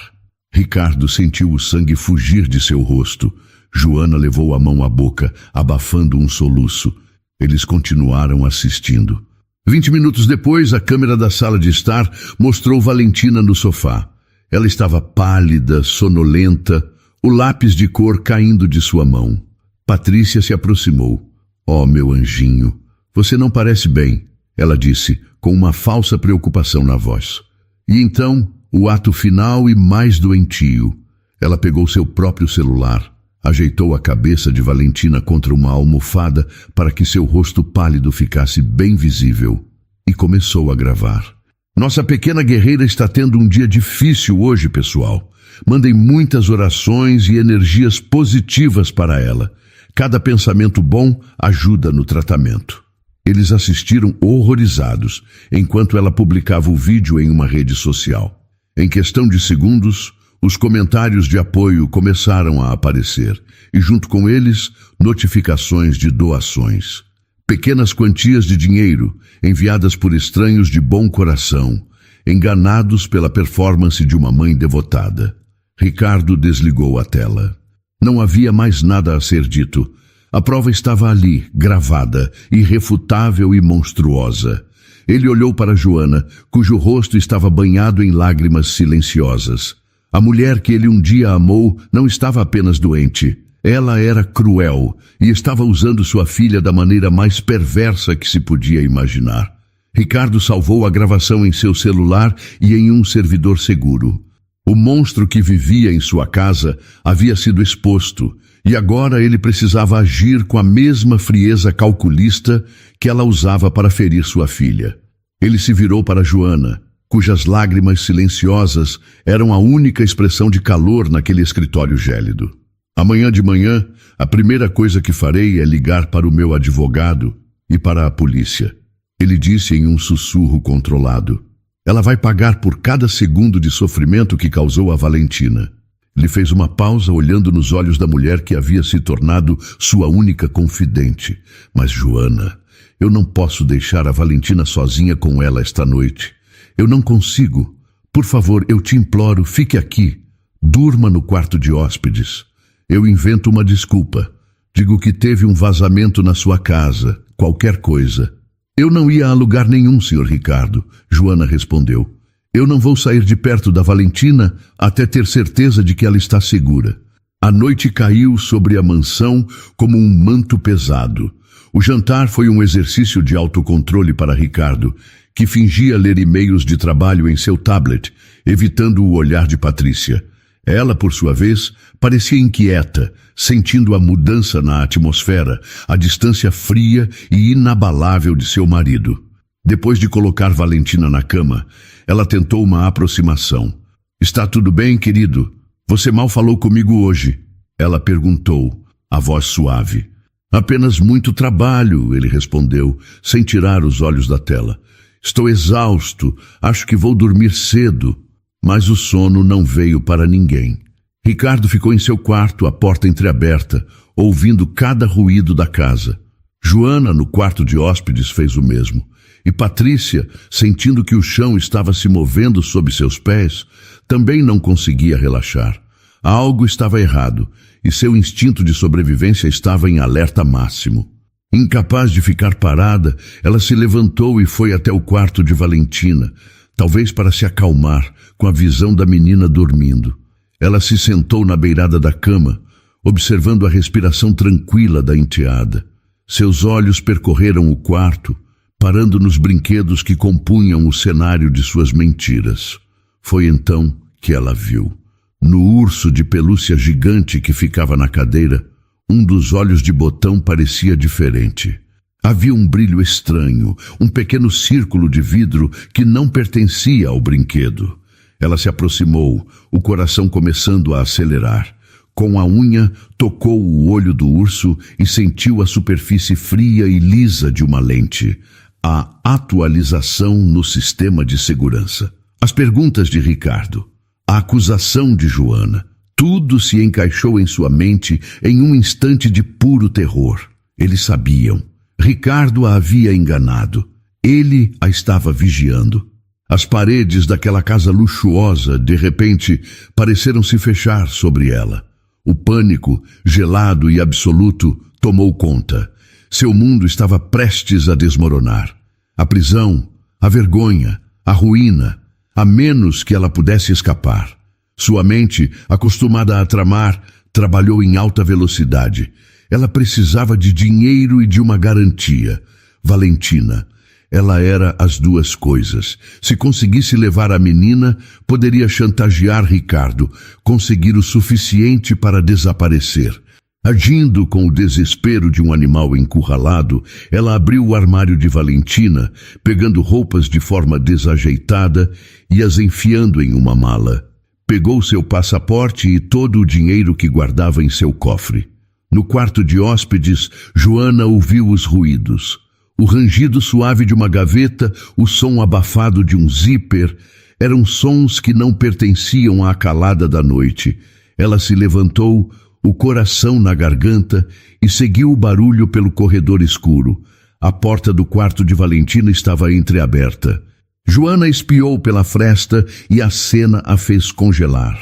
Ricardo sentiu o sangue fugir de seu rosto. Joana levou a mão à boca, abafando um soluço. Eles continuaram assistindo. 20 minutos depois, a câmera da sala de estar mostrou Valentina no sofá. Ela estava pálida, sonolenta, o lápis de cor caindo de sua mão. Patrícia se aproximou. "Oh, meu anjinho, você não parece bem", ela disse, com uma falsa preocupação na voz. E então, o ato final e mais doentio. Ela pegou seu próprio celular, ajeitou a cabeça de Valentina contra uma almofada para que seu rosto pálido ficasse bem visível e começou a gravar. "Nossa pequena guerreira está tendo um dia difícil hoje, pessoal. Mandem muitas orações e energias positivas para ela. Cada pensamento bom ajuda no tratamento." Eles assistiram horrorizados, enquanto ela publicava o vídeo em uma rede social. Em questão de segundos, os comentários de apoio começaram a aparecer, e junto com eles, notificações de doações. Pequenas quantias de dinheiro, enviadas por estranhos de bom coração, enganados pela performance de uma mãe devotada. Ricardo desligou a tela. Não havia mais nada a ser dito. A prova estava ali, gravada, irrefutável e monstruosa. Ele olhou para Joana, cujo rosto estava banhado em lágrimas silenciosas. A mulher que ele um dia amou não estava apenas doente. Ela era cruel e estava usando sua filha da maneira mais perversa que se podia imaginar. Ricardo salvou a gravação em seu celular e em um servidor seguro. O monstro que vivia em sua casa havia sido exposto, e agora ele precisava agir com a mesma frieza calculista que ela usava para ferir sua filha. Ele se virou para Joana, cujas lágrimas silenciosas eram a única expressão de calor naquele escritório gélido. "Amanhã de manhã, a primeira coisa que farei é ligar para o meu advogado e para a polícia", ele disse em um sussurro controlado. "Ela vai pagar por cada segundo de sofrimento que causou a Valentina." Ele fez uma pausa olhando nos olhos da mulher que havia se tornado sua única confidente. "Mas, Joana, eu não posso deixar a Valentina sozinha com ela esta noite. Eu não consigo. Por favor, eu te imploro, fique aqui. Durma no quarto de hóspedes. Eu invento uma desculpa. Digo que teve um vazamento na sua casa, qualquer coisa." "Eu não ia a lugar nenhum, Sr. Ricardo", Joana respondeu. "Eu não vou sair de perto da Valentina até ter certeza de que ela está segura." A noite caiu sobre a mansão como um manto pesado. O jantar foi um exercício de autocontrole para Ricardo, que fingia ler e-mails de trabalho em seu tablet, evitando o olhar de Patrícia. Ela, por sua vez, parecia inquieta, sentindo a mudança na atmosfera, a distância fria e inabalável de seu marido. Depois de colocar Valentina na cama, ela tentou uma aproximação. "Está tudo bem, querido? Você mal falou comigo hoje?" ela perguntou, a voz suave. "Apenas muito trabalho", ele respondeu, sem tirar os olhos da tela. "Estou exausto, acho que vou dormir cedo." Mas o sono não veio para ninguém. Ricardo ficou em seu quarto, a porta entreaberta, ouvindo cada ruído da casa. Joana, no quarto de hóspedes, fez o mesmo. E Patrícia, sentindo que o chão estava se movendo sob seus pés, também não conseguia relaxar. Algo estava errado, e seu instinto de sobrevivência estava em alerta máximo. Incapaz de ficar parada, ela se levantou e foi até o quarto de Valentina, talvez para se acalmar com a visão da menina dormindo. Ela se sentou na beirada da cama, observando a respiração tranquila da enteada. Seus olhos percorreram o quarto, parando nos brinquedos que compunham o cenário de suas mentiras. Foi então que ela viu. No urso de pelúcia gigante que ficava na cadeira, um dos olhos de botão parecia diferente. Havia um brilho estranho, um pequeno círculo de vidro que não pertencia ao brinquedo. Ela se aproximou, o coração começando a acelerar. Com a unha, tocou o olho do urso e sentiu a superfície fria e lisa de uma lente. A atualização no sistema de segurança. As perguntas de Ricardo. A acusação de Joana. Tudo se encaixou em sua mente em um instante de puro terror. Eles sabiam. Ricardo a havia enganado. Ele a estava vigiando. As paredes daquela casa luxuosa, de repente, pareceram se fechar sobre ela. O pânico, gelado e absoluto, tomou conta. Seu mundo estava prestes a desmoronar. A prisão, a vergonha, a ruína, a menos que ela pudesse escapar. Sua mente, acostumada a tramar, trabalhou em alta velocidade. Ela precisava de dinheiro e de uma garantia. Valentina. Ela era as duas coisas. Se conseguisse levar a menina, poderia chantagear Ricardo, conseguir o suficiente para desaparecer. Agindo com o desespero de um animal encurralado, ela abriu o armário de Valentina, pegando roupas de forma desajeitada e as enfiando em uma mala. Pegou seu passaporte e todo o dinheiro que guardava em seu cofre. No quarto de hóspedes, Joana ouviu os ruídos. O rangido suave de uma gaveta, o som abafado de um zíper, eram sons que não pertenciam à calada da noite. Ela se levantou, o coração na garganta, e seguiu o barulho pelo corredor escuro. A porta do quarto de Valentina estava entreaberta. Joana espiou pela fresta e a cena a fez congelar.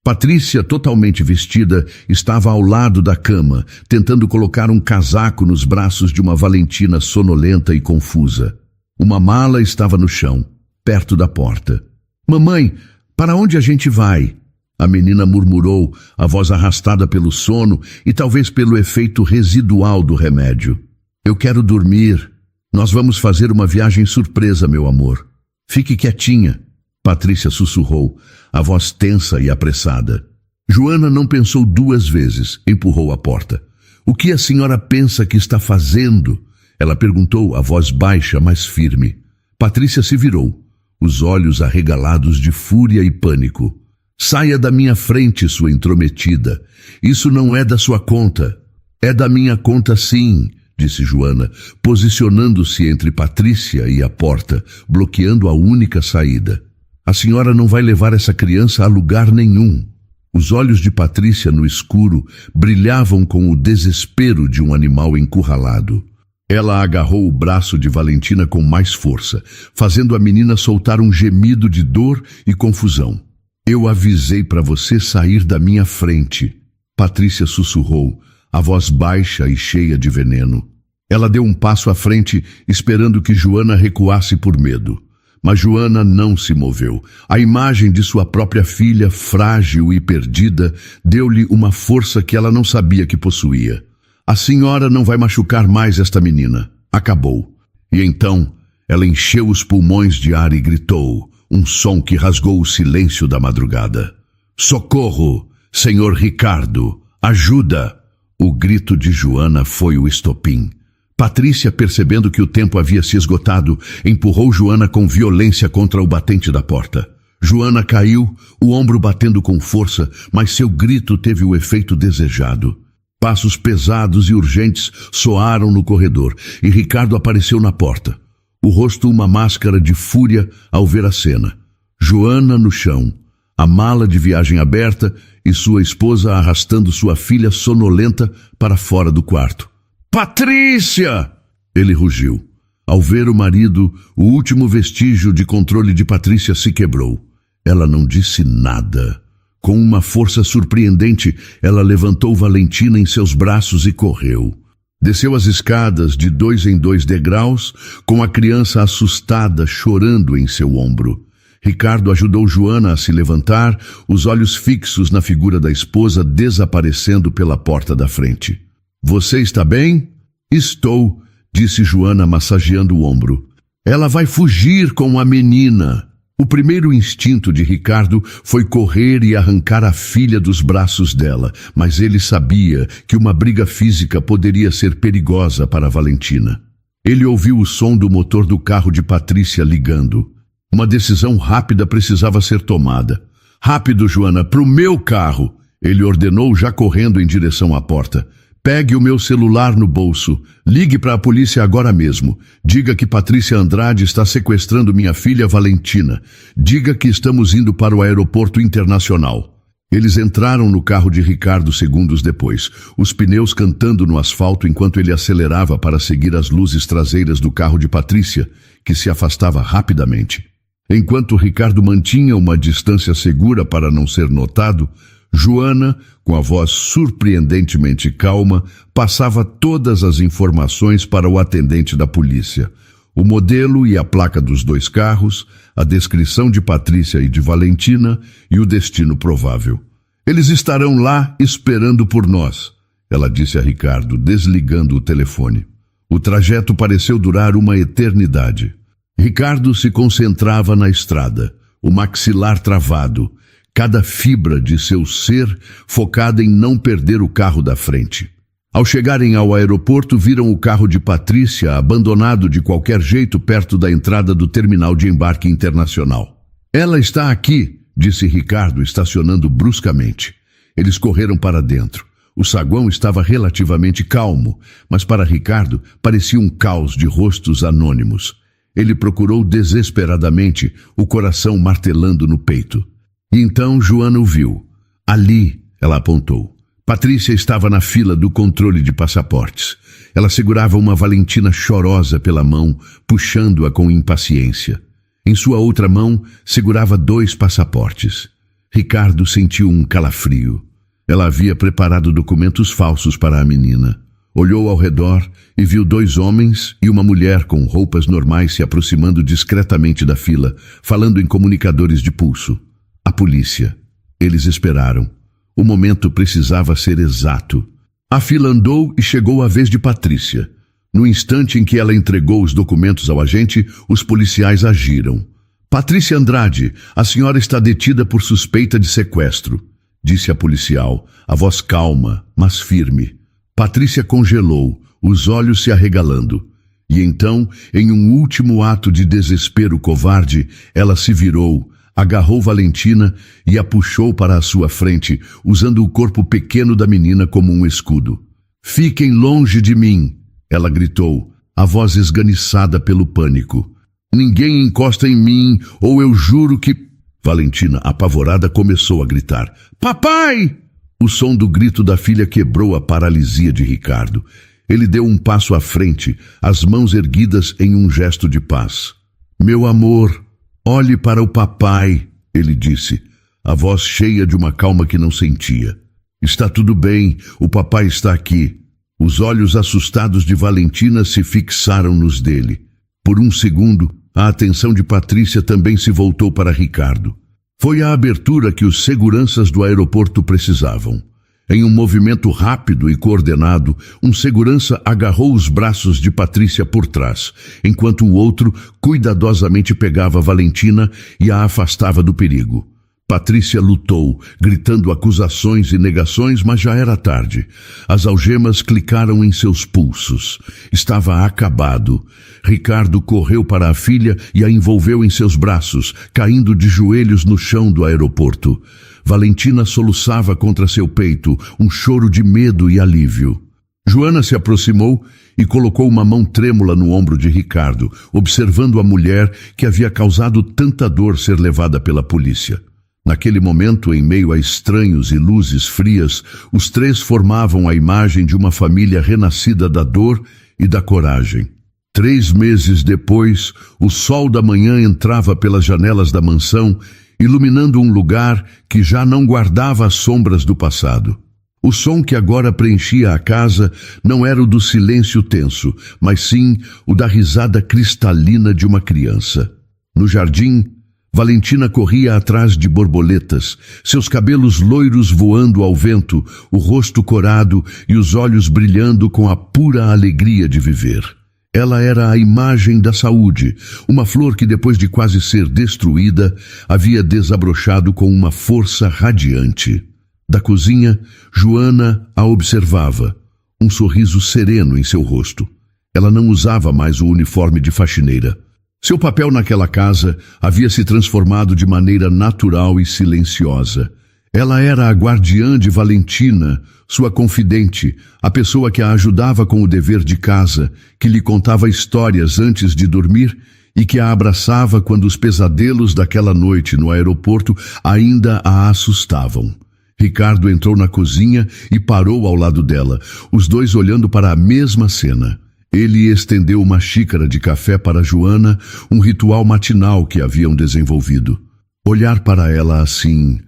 Patrícia, totalmente vestida, estava ao lado da cama, tentando colocar um casaco nos braços de uma Valentina sonolenta e confusa. Uma mala estava no chão, perto da porta. "Mamãe, para onde a gente vai?" A menina murmurou, a voz arrastada pelo sono e talvez pelo efeito residual do remédio. "Eu quero dormir. Nós vamos fazer uma viagem surpresa, meu amor. Fique quietinha." Patrícia sussurrou, a voz tensa e apressada. Joana não pensou duas vezes, empurrou a porta. "O que a senhora pensa que está fazendo?" Ela perguntou, a voz baixa, mas firme. Patrícia se virou, os olhos arregalados de fúria e pânico. "Saia da minha frente, sua intrometida. Isso não é da sua conta." "É da minha conta, sim", disse Joana, posicionando-se entre Patrícia e a porta, bloqueando a única saída. "A senhora não vai levar essa criança a lugar nenhum." Os olhos de Patrícia no escuro brilhavam com o desespero de um animal encurralado. Ela agarrou o braço de Valentina com mais força, fazendo a menina soltar um gemido de dor e confusão. "Eu avisei para você sair da minha frente", Patrícia sussurrou, a voz baixa e cheia de veneno. Ela deu um passo à frente, esperando que Joana recuasse por medo. Mas Joana não se moveu. A imagem de sua própria filha, frágil e perdida, deu-lhe uma força que ela não sabia que possuía. "A senhora não vai machucar mais esta menina." Acabou. E então ela encheu os pulmões de ar e gritou, um som que rasgou o silêncio da madrugada. "Socorro! Senhor Ricardo! Ajuda!" O grito de Joana foi o estopim. Patrícia, percebendo que o tempo havia se esgotado, empurrou Joana com violência contra o batente da porta. Joana caiu, o ombro batendo com força, mas seu grito teve o efeito desejado. Passos pesados e urgentes soaram no corredor, e Ricardo apareceu na porta. O rosto uma máscara de fúria ao ver a cena. Joana no chão, a mala de viagem aberta e sua esposa arrastando sua filha sonolenta para fora do quarto. "Patrícia!" ele rugiu. Ao ver o marido, o último vestígio de controle de Patrícia se quebrou. Ela não disse nada. Com uma força surpreendente, ela levantou Valentina em seus braços e correu. Desceu as escadas de 2 em 2 degraus, com a criança assustada chorando em seu ombro. Ricardo ajudou Joana a se levantar, os olhos fixos na figura da esposa desaparecendo pela porta da frente. "Você está bem?" "Estou", disse Joana massageando o ombro. "Ela vai fugir com a menina." O primeiro instinto de Ricardo foi correr e arrancar a filha dos braços dela, mas ele sabia que uma briga física poderia ser perigosa para Valentina. Ele ouviu o som do motor do carro de Patrícia ligando. Uma decisão rápida precisava ser tomada. "Rápido, Joana, pro meu carro!" ele ordenou, já correndo em direção à porta. "Pegue o meu celular no bolso. Ligue para a polícia agora mesmo. Diga que Patrícia Andrade está sequestrando minha filha Valentina. Diga que estamos indo para o aeroporto internacional." Eles entraram no carro de Ricardo segundos depois, os pneus cantando no asfalto enquanto ele acelerava para seguir as luzes traseiras do carro de Patrícia, que se afastava rapidamente. Enquanto Ricardo mantinha uma distância segura para não ser notado, Joana, com a voz surpreendentemente calma, passava todas as informações para o atendente da polícia. O modelo e a placa dos dois carros, a descrição de Patrícia e de Valentina e o destino provável. Eles estarão lá esperando por nós, ela disse a Ricardo, desligando o telefone. O trajeto pareceu durar uma eternidade. Ricardo se concentrava na estrada, o maxilar travado, cada fibra de seu ser focada em não perder o carro da frente. Ao chegarem ao aeroporto, viram o carro de Patrícia abandonado de qualquer jeito perto da entrada do terminal de embarque internacional. Ela está aqui, disse Ricardo, estacionando bruscamente. Eles correram para dentro. O saguão estava relativamente calmo, mas para Ricardo parecia um caos de rostos anônimos. Ele procurou desesperadamente, o coração martelando no peito. E então Joana o viu. Ali, ela apontou. Patrícia estava na fila do controle de passaportes. Ela segurava uma Valentina chorosa pela mão, puxando-a com impaciência. Em sua outra mão, segurava 2 passaportes. Ricardo sentiu um calafrio. Ela havia preparado documentos falsos para a menina. Olhou ao redor e viu 2 homens e uma mulher com roupas normais se aproximando discretamente da fila, falando em comunicadores de pulso. A polícia. Eles esperaram. O momento precisava ser exato. A fila andou e chegou a vez de Patrícia. No instante em que ela entregou os documentos ao agente, os policiais agiram. Patrícia Andrade, a senhora está detida por suspeita de sequestro, disse a policial, a voz calma, mas firme. Patrícia congelou, os olhos se arregalando. E então, em um último ato de desespero covarde, ela se virou, agarrou Valentina e a puxou para a sua frente, usando o corpo pequeno da menina como um escudo. Fiquem longe de mim, ela gritou, a voz esganiçada pelo pânico. Ninguém encosta em mim, ou eu juro que... Valentina, apavorada, começou a gritar. Papai! O som do grito da filha quebrou a paralisia de Ricardo. Ele deu um passo à frente, as mãos erguidas em um gesto de paz. Meu amor, olhe para o papai, ele disse, a voz cheia de uma calma que não sentia. Está tudo bem, o papai está aqui. Os olhos assustados de Valentina se fixaram nos dele. Por um segundo, a atenção de Patrícia também se voltou para Ricardo. Foi a abertura que os seguranças do aeroporto precisavam. Em um movimento rápido e coordenado, um segurança agarrou os braços de Patrícia por trás, enquanto o outro cuidadosamente pegava Valentina e a afastava do perigo. Patrícia lutou, gritando acusações e negações, mas já era tarde. As algemas clicaram em seus pulsos. Estava acabado. Ricardo correu para a filha e a envolveu em seus braços, caindo de joelhos no chão do aeroporto. Valentina soluçava contra seu peito, um choro de medo e alívio. Joana se aproximou e colocou uma mão trêmula no ombro de Ricardo, observando a mulher que havia causado tanta dor ser levada pela polícia. Naquele momento, em meio a estranhos e luzes frias, os 3 formavam a imagem de uma família renascida da dor e da coragem. 3 meses depois, o sol da manhã entrava pelas janelas da mansão, iluminando um lugar que já não guardava as sombras do passado. O som que agora preenchia a casa não era o do silêncio tenso, mas sim o da risada cristalina de uma criança. No jardim, Valentina corria atrás de borboletas, seus cabelos loiros voando ao vento, o rosto corado e os olhos brilhando com a pura alegria de viver. Ela era a imagem da saúde, uma flor que depois de quase ser destruída, havia desabrochado com uma força radiante. Da cozinha, Joana a observava, um sorriso sereno em seu rosto. Ela não usava mais o uniforme de faxineira. Seu papel naquela casa havia se transformado de maneira natural e silenciosa. Ela era a guardiã de Valentina, sua confidente, a pessoa que a ajudava com o dever de casa, que lhe contava histórias antes de dormir e que a abraçava quando os pesadelos daquela noite no aeroporto ainda a assustavam. Ricardo entrou na cozinha e parou ao lado dela, os dois olhando para a mesma cena. Ele estendeu uma xícara de café para Joana, um ritual matinal que haviam desenvolvido. Olhar para ela assim,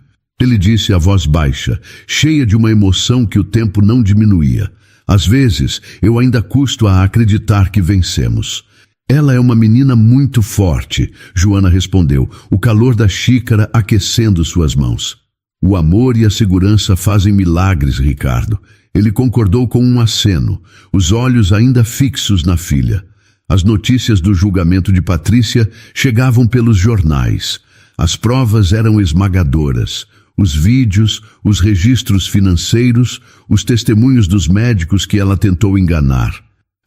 Ele disse a voz baixa, cheia de uma emoção que o tempo não diminuía. Às vezes, eu ainda custo a acreditar que vencemos. Ela é uma menina muito forte, Joana respondeu, o calor da xícara aquecendo suas mãos. O amor e a segurança fazem milagres, Ricardo. Ele concordou com um aceno, os olhos ainda fixos na filha. As notícias do julgamento de Patrícia chegavam pelos jornais. As provas eram esmagadoras. Os vídeos, os registros financeiros, os testemunhos dos médicos que ela tentou enganar.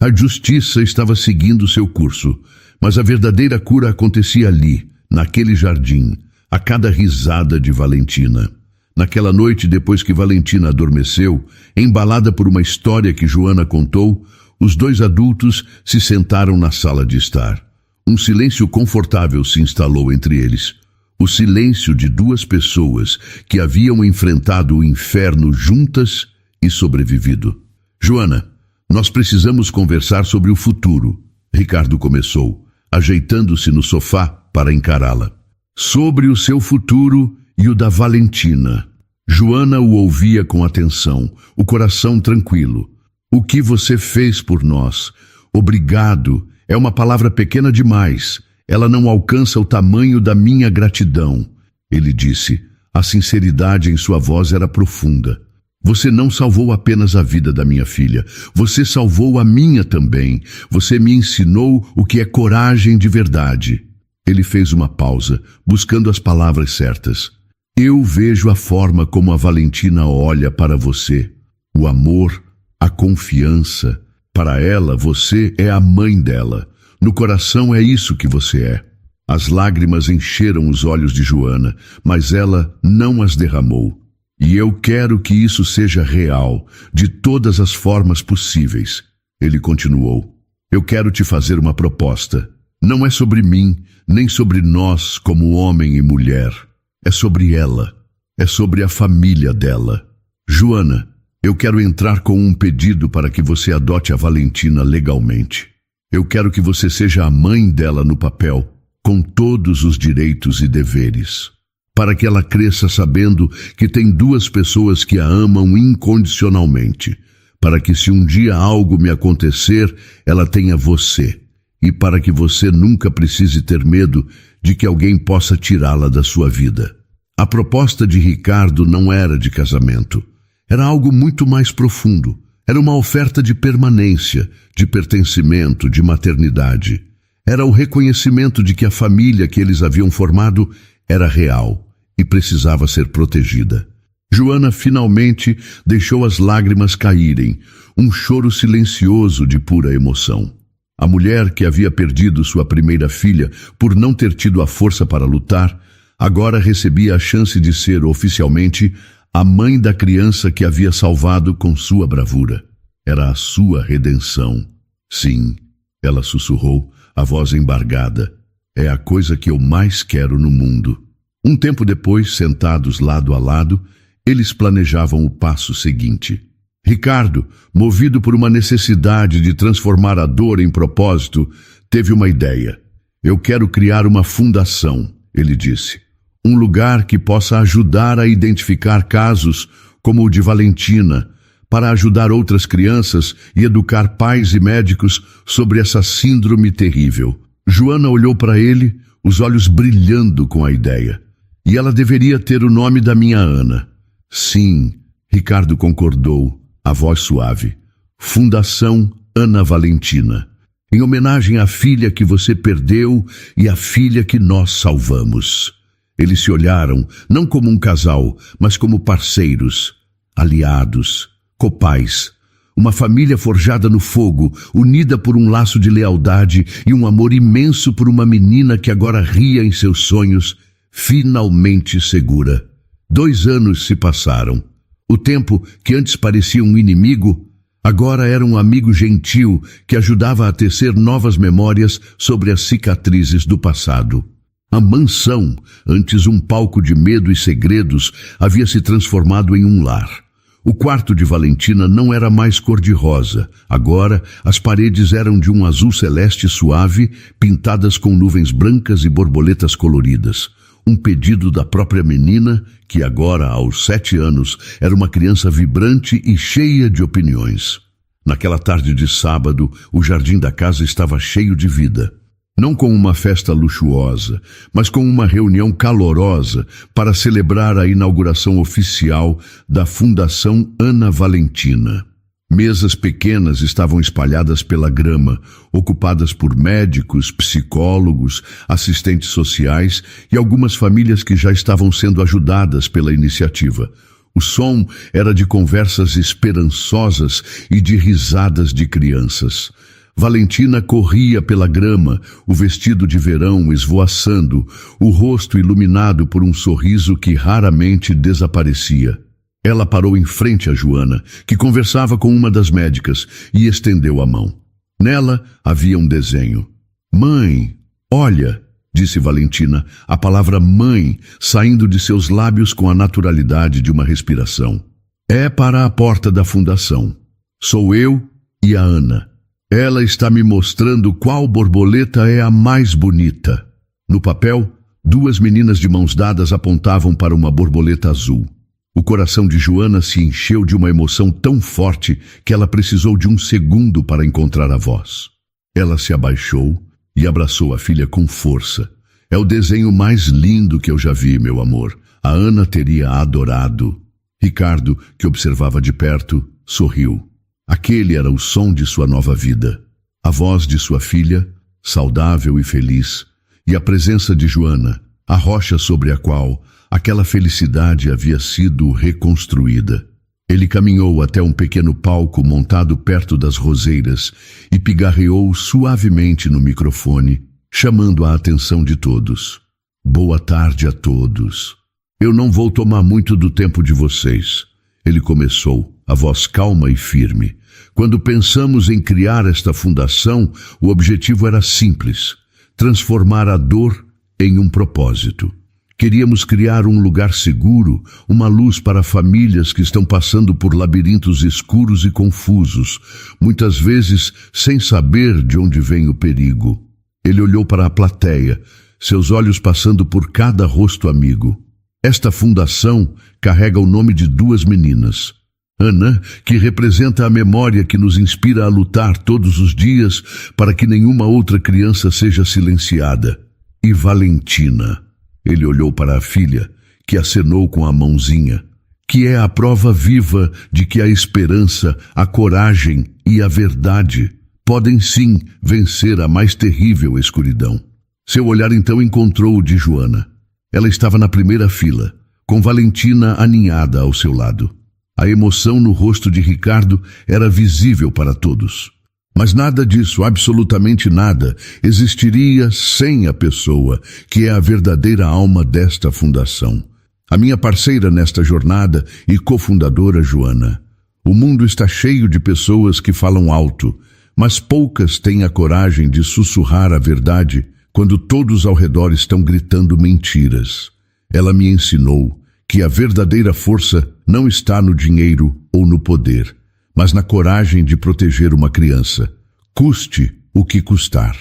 A justiça estava seguindo seu curso, mas a verdadeira cura acontecia ali, naquele jardim, a cada risada de Valentina. Naquela noite, depois que Valentina adormeceu, embalada por uma história que Joana contou, os dois adultos se sentaram na sala de estar. Um silêncio confortável se instalou entre eles. O silêncio de duas pessoas que haviam enfrentado o inferno juntas e sobrevivido. Joana, nós precisamos conversar sobre o futuro, Ricardo começou, ajeitando-se no sofá para encará-la. Sobre o seu futuro e o da Valentina. Joana o ouvia com atenção, o coração tranquilo. O que você fez por nós? Obrigado é uma palavra pequena demais. Ela não alcança o tamanho da minha gratidão. Ele disse. A sinceridade em sua voz era profunda. Você não salvou apenas a vida da minha filha. Você salvou a minha também. Você me ensinou o que é coragem de verdade. Ele fez uma pausa, buscando as palavras certas. Eu vejo a forma como a Valentina olha para você. O amor, a confiança. Para ela, você é a mãe dela. No coração é isso que você é. As lágrimas encheram os olhos de Joana, mas ela não as derramou. E eu quero que isso seja real, de todas as formas possíveis. Ele continuou. Eu quero te fazer uma proposta. Não é sobre mim, nem sobre nós como homem e mulher. É sobre ela. É sobre a família dela. Joana, eu quero entrar com um pedido para que você adote a Valentina legalmente. Eu quero que você seja a mãe dela no papel, com todos os direitos e deveres. Para que ela cresça sabendo que tem duas pessoas que a amam incondicionalmente. Para que se um dia algo me acontecer, ela tenha você. E para que você nunca precise ter medo de que alguém possa tirá-la da sua vida. A proposta de Ricardo não era de casamento. Era algo muito mais profundo. Era uma oferta de permanência, de pertencimento, de maternidade. Era o reconhecimento de que a família que eles haviam formado era real e precisava ser protegida. Joana finalmente deixou as lágrimas caírem, um choro silencioso de pura emoção. A mulher que havia perdido sua primeira filha por não ter tido a força para lutar, agora recebia a chance de ser oficialmente a mãe da criança que havia salvado com sua bravura. Era a sua redenção. Sim, ela sussurrou, a voz embargada. É a coisa que eu mais quero no mundo. Um tempo depois, sentados lado a lado, eles planejavam o passo seguinte. Ricardo, movido por uma necessidade de transformar a dor em propósito, teve uma ideia. Eu quero criar uma fundação, ele disse. Um lugar que possa ajudar a identificar casos como o de Valentina, para ajudar outras crianças e educar pais e médicos sobre essa síndrome terrível. Joana olhou para ele, os olhos brilhando com a ideia. E ela deveria ter o nome da minha Ana. Sim, Ricardo concordou, a voz suave. Fundação Ana Valentina. Em homenagem à filha que você perdeu e à filha que nós salvamos. Eles se olharam, não como um casal, mas como parceiros, aliados, copais. Uma família forjada no fogo, unida por um laço de lealdade e um amor imenso por uma menina que agora ria em seus sonhos, finalmente segura. 2 anos se passaram. O tempo que antes parecia um inimigo, agora era um amigo gentil que ajudava a tecer novas memórias sobre as cicatrizes do passado. A mansão, antes um palco de medo e segredos, havia se transformado em um lar. O quarto de Valentina não era mais cor-de-rosa. Agora, as paredes eram de um azul celeste suave, pintadas com nuvens brancas e borboletas coloridas. um pedido da própria menina, que agora, aos 7 anos, era uma criança vibrante e cheia de opiniões. Naquela tarde de sábado, o jardim da casa estava cheio de vida. Não com uma festa luxuosa, mas com uma reunião calorosa para celebrar a inauguração oficial da Fundação Ana Valentina. Mesas pequenas estavam espalhadas pela grama, ocupadas por médicos, psicólogos, assistentes sociais e algumas famílias que já estavam sendo ajudadas pela iniciativa. O som era de conversas esperançosas e de risadas de crianças. Valentina corria pela grama, o vestido de verão esvoaçando, o rosto iluminado por um sorriso que raramente desaparecia. Ela parou em frente a Joana, que conversava com uma das médicas, e estendeu a mão. Nela havia um desenho. "Mãe, olha", disse Valentina, a palavra mãe saindo de seus lábios com a naturalidade de uma respiração. "É para a porta da fundação. Sou eu e a Ana. Ela está me mostrando qual borboleta é a mais bonita." No papel, 2 meninas de mãos dadas apontavam para uma borboleta azul. O coração de Joana se encheu de uma emoção tão forte que ela precisou de um segundo para encontrar a voz. Ela se abaixou e abraçou a filha com força. "É o desenho mais lindo que eu já vi, meu amor. A Ana teria adorado." Ricardo, que observava de perto, sorriu. Aquele era o som de sua nova vida. A voz de sua filha, saudável e feliz, e a presença de Joana, a rocha sobre a qual aquela felicidade havia sido reconstruída. Ele caminhou até um pequeno palco montado perto das roseiras e pigarreou suavemente no microfone, chamando a atenção de todos. "Boa tarde a todos. Eu não vou tomar muito do tempo de vocês." Ele começou, a voz calma e firme. "Quando pensamos em criar esta fundação, o objetivo era simples: transformar a dor em um propósito. Queríamos criar um lugar seguro, uma luz para famílias que estão passando por labirintos escuros e confusos, muitas vezes sem saber de onde vem o perigo." Ele olhou para a plateia, seus olhos passando por cada rosto amigo. Esta fundação carrega o nome de 2 meninas. Ana, que representa a memória que nos inspira a lutar todos os dias para que nenhuma outra criança seja silenciada. E Valentina. Ele olhou para a filha, que acenou com a mãozinha, que é a prova viva de que a esperança, a coragem e a verdade podem sim vencer a mais terrível escuridão. Seu olhar então encontrou o de Joana. Ela estava na primeira fila, com Valentina aninhada ao seu lado. A emoção no rosto de Ricardo era visível para todos. Mas nada disso, absolutamente nada, existiria sem a pessoa que é a verdadeira alma desta fundação. A minha parceira nesta jornada e cofundadora Joana. O mundo está cheio de pessoas que falam alto, mas poucas têm a coragem de sussurrar a verdade quando todos ao redor estão gritando mentiras. Ela me ensinou que a verdadeira força não está no dinheiro ou no poder, mas na coragem de proteger uma criança, custe o que custar.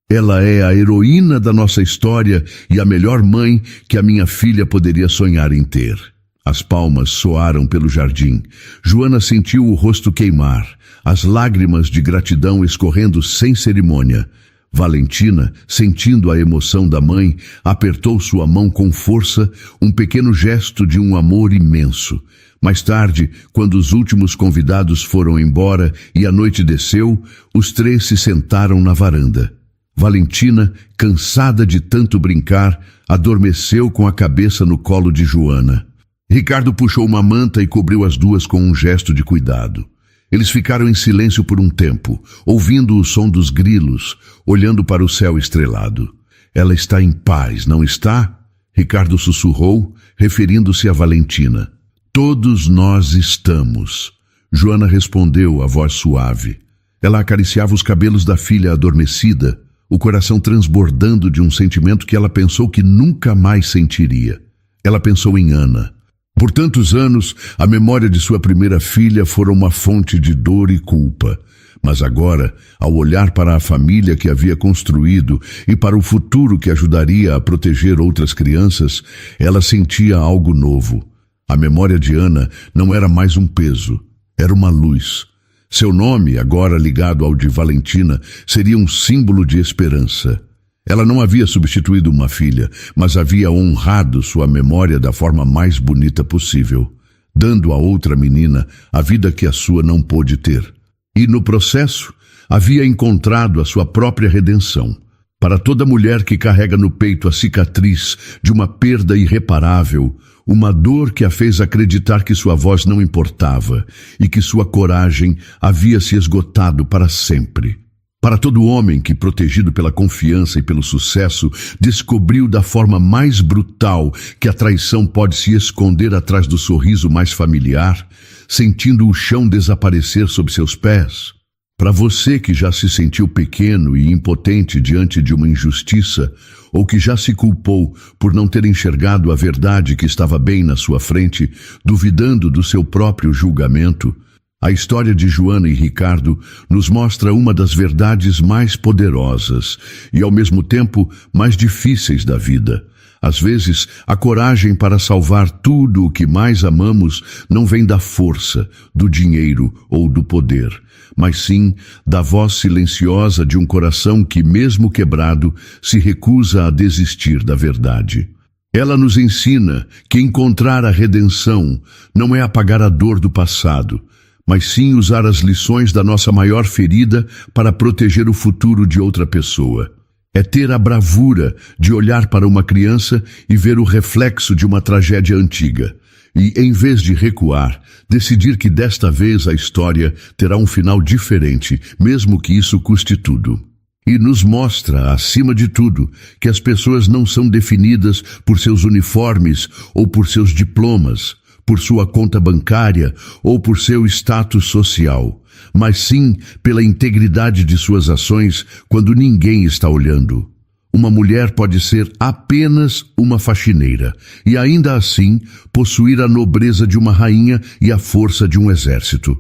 Ela é a heroína da nossa história e a melhor mãe que a minha filha poderia sonhar em ter. As palmas soaram pelo jardim. Joana sentiu o rosto queimar, as lágrimas de gratidão escorrendo sem cerimônia. Valentina, sentindo a emoção da mãe, apertou sua mão com força, um pequeno gesto de um amor imenso. Mais tarde, quando os últimos convidados foram embora e a noite desceu, os 3 se sentaram na varanda. Valentina, cansada de tanto brincar, adormeceu com a cabeça no colo de Joana. Ricardo puxou uma manta e cobriu as 2 com um gesto de cuidado. Eles ficaram em silêncio por um tempo, ouvindo o som dos grilos, olhando para o céu estrelado. "Ela está em paz, não está?" Ricardo sussurrou, referindo-se a Valentina. "Todos nós estamos." Joana respondeu, a voz suave. Ela acariciava os cabelos da filha adormecida, o coração transbordando de um sentimento que ela pensou que nunca mais sentiria. Ela pensou em Ana. Por tantos anos, a memória de sua primeira filha fora uma fonte de dor e culpa. Mas agora, ao olhar para a família que havia construído e para o futuro que ajudaria a proteger outras crianças, ela sentia algo novo. A memória de Ana não era mais um peso, era uma luz. Seu nome, agora ligado ao de Valentina, seria um símbolo de esperança. Ela não havia substituído uma filha, mas havia honrado sua memória da forma mais bonita possível, dando a outra menina a vida que a sua não pôde ter. E no processo, havia encontrado a sua própria redenção. Para toda mulher que carrega no peito a cicatriz de uma perda irreparável, uma dor que a fez acreditar que sua voz não importava e que sua coragem havia se esgotado para sempre. Para todo homem que, protegido pela confiança e pelo sucesso, descobriu da forma mais brutal que a traição pode se esconder atrás do sorriso mais familiar, sentindo o chão desaparecer sob seus pés. Para você que já se sentiu pequeno e impotente diante de uma injustiça, ou que já se culpou por não ter enxergado a verdade que estava bem na sua frente, duvidando do seu próprio julgamento, a história de Joana e Ricardo nos mostra uma das verdades mais poderosas e, ao mesmo tempo, mais difíceis da vida. Às vezes, a coragem para salvar tudo o que mais amamos não vem da força, do dinheiro ou do poder, mas sim da voz silenciosa de um coração que, mesmo quebrado, se recusa a desistir da verdade. Ela nos ensina que encontrar a redenção não é apagar a dor do passado, mas sim usar as lições da nossa maior ferida para proteger o futuro de outra pessoa. É ter a bravura de olhar para uma criança e ver o reflexo de uma tragédia antiga. E, em vez de recuar, decidir que desta vez a história terá um final diferente, mesmo que isso custe tudo. E nos mostra, acima de tudo, que as pessoas não são definidas por seus uniformes ou por seus diplomas, por sua conta bancária ou por seu status social, mas sim pela integridade de suas ações quando ninguém está olhando. Uma mulher pode ser apenas uma faxineira e ainda assim possuir a nobreza de uma rainha e a força de um exército.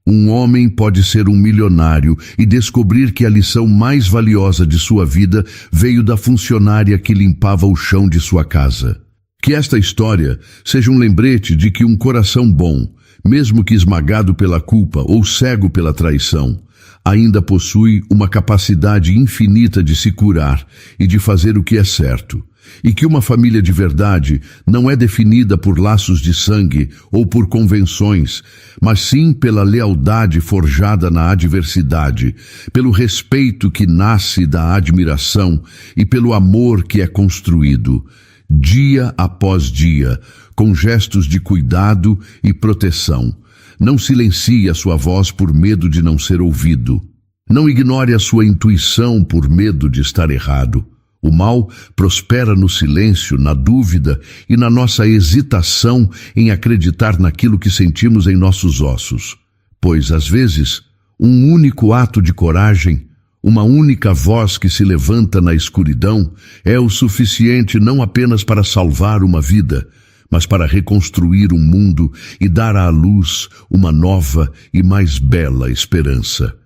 Um homem pode ser um milionário e descobrir que a lição mais valiosa de sua vida veio da funcionária que limpava o chão de sua casa. Que esta história seja um lembrete de que um coração bom, mesmo que esmagado pela culpa ou cego pela traição, ainda possui uma capacidade infinita de se curar e de fazer o que é certo, e que uma família de verdade não é definida por laços de sangue ou por convenções, mas sim pela lealdade forjada na adversidade, pelo respeito que nasce da admiração e pelo amor que é construído, dia após dia, com gestos de cuidado e proteção. Não silencie a sua voz por medo de não ser ouvido. Não ignore a sua intuição por medo de estar errado. O mal prospera no silêncio, na dúvida e na nossa hesitação em acreditar naquilo que sentimos em nossos ossos. Pois, às vezes, um único ato de coragem, uma única voz que se levanta na escuridão é o suficiente não apenas para salvar uma vida, mas para reconstruir um mundo e dar à luz uma nova e mais bela esperança.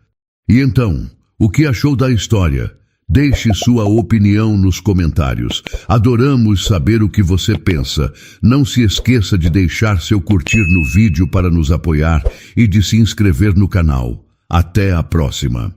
E então, o que achou da história? Deixe sua opinião nos comentários. Adoramos saber o que você pensa. Não se esqueça de deixar seu curtir no vídeo para nos apoiar e de se inscrever no canal. Até a próxima!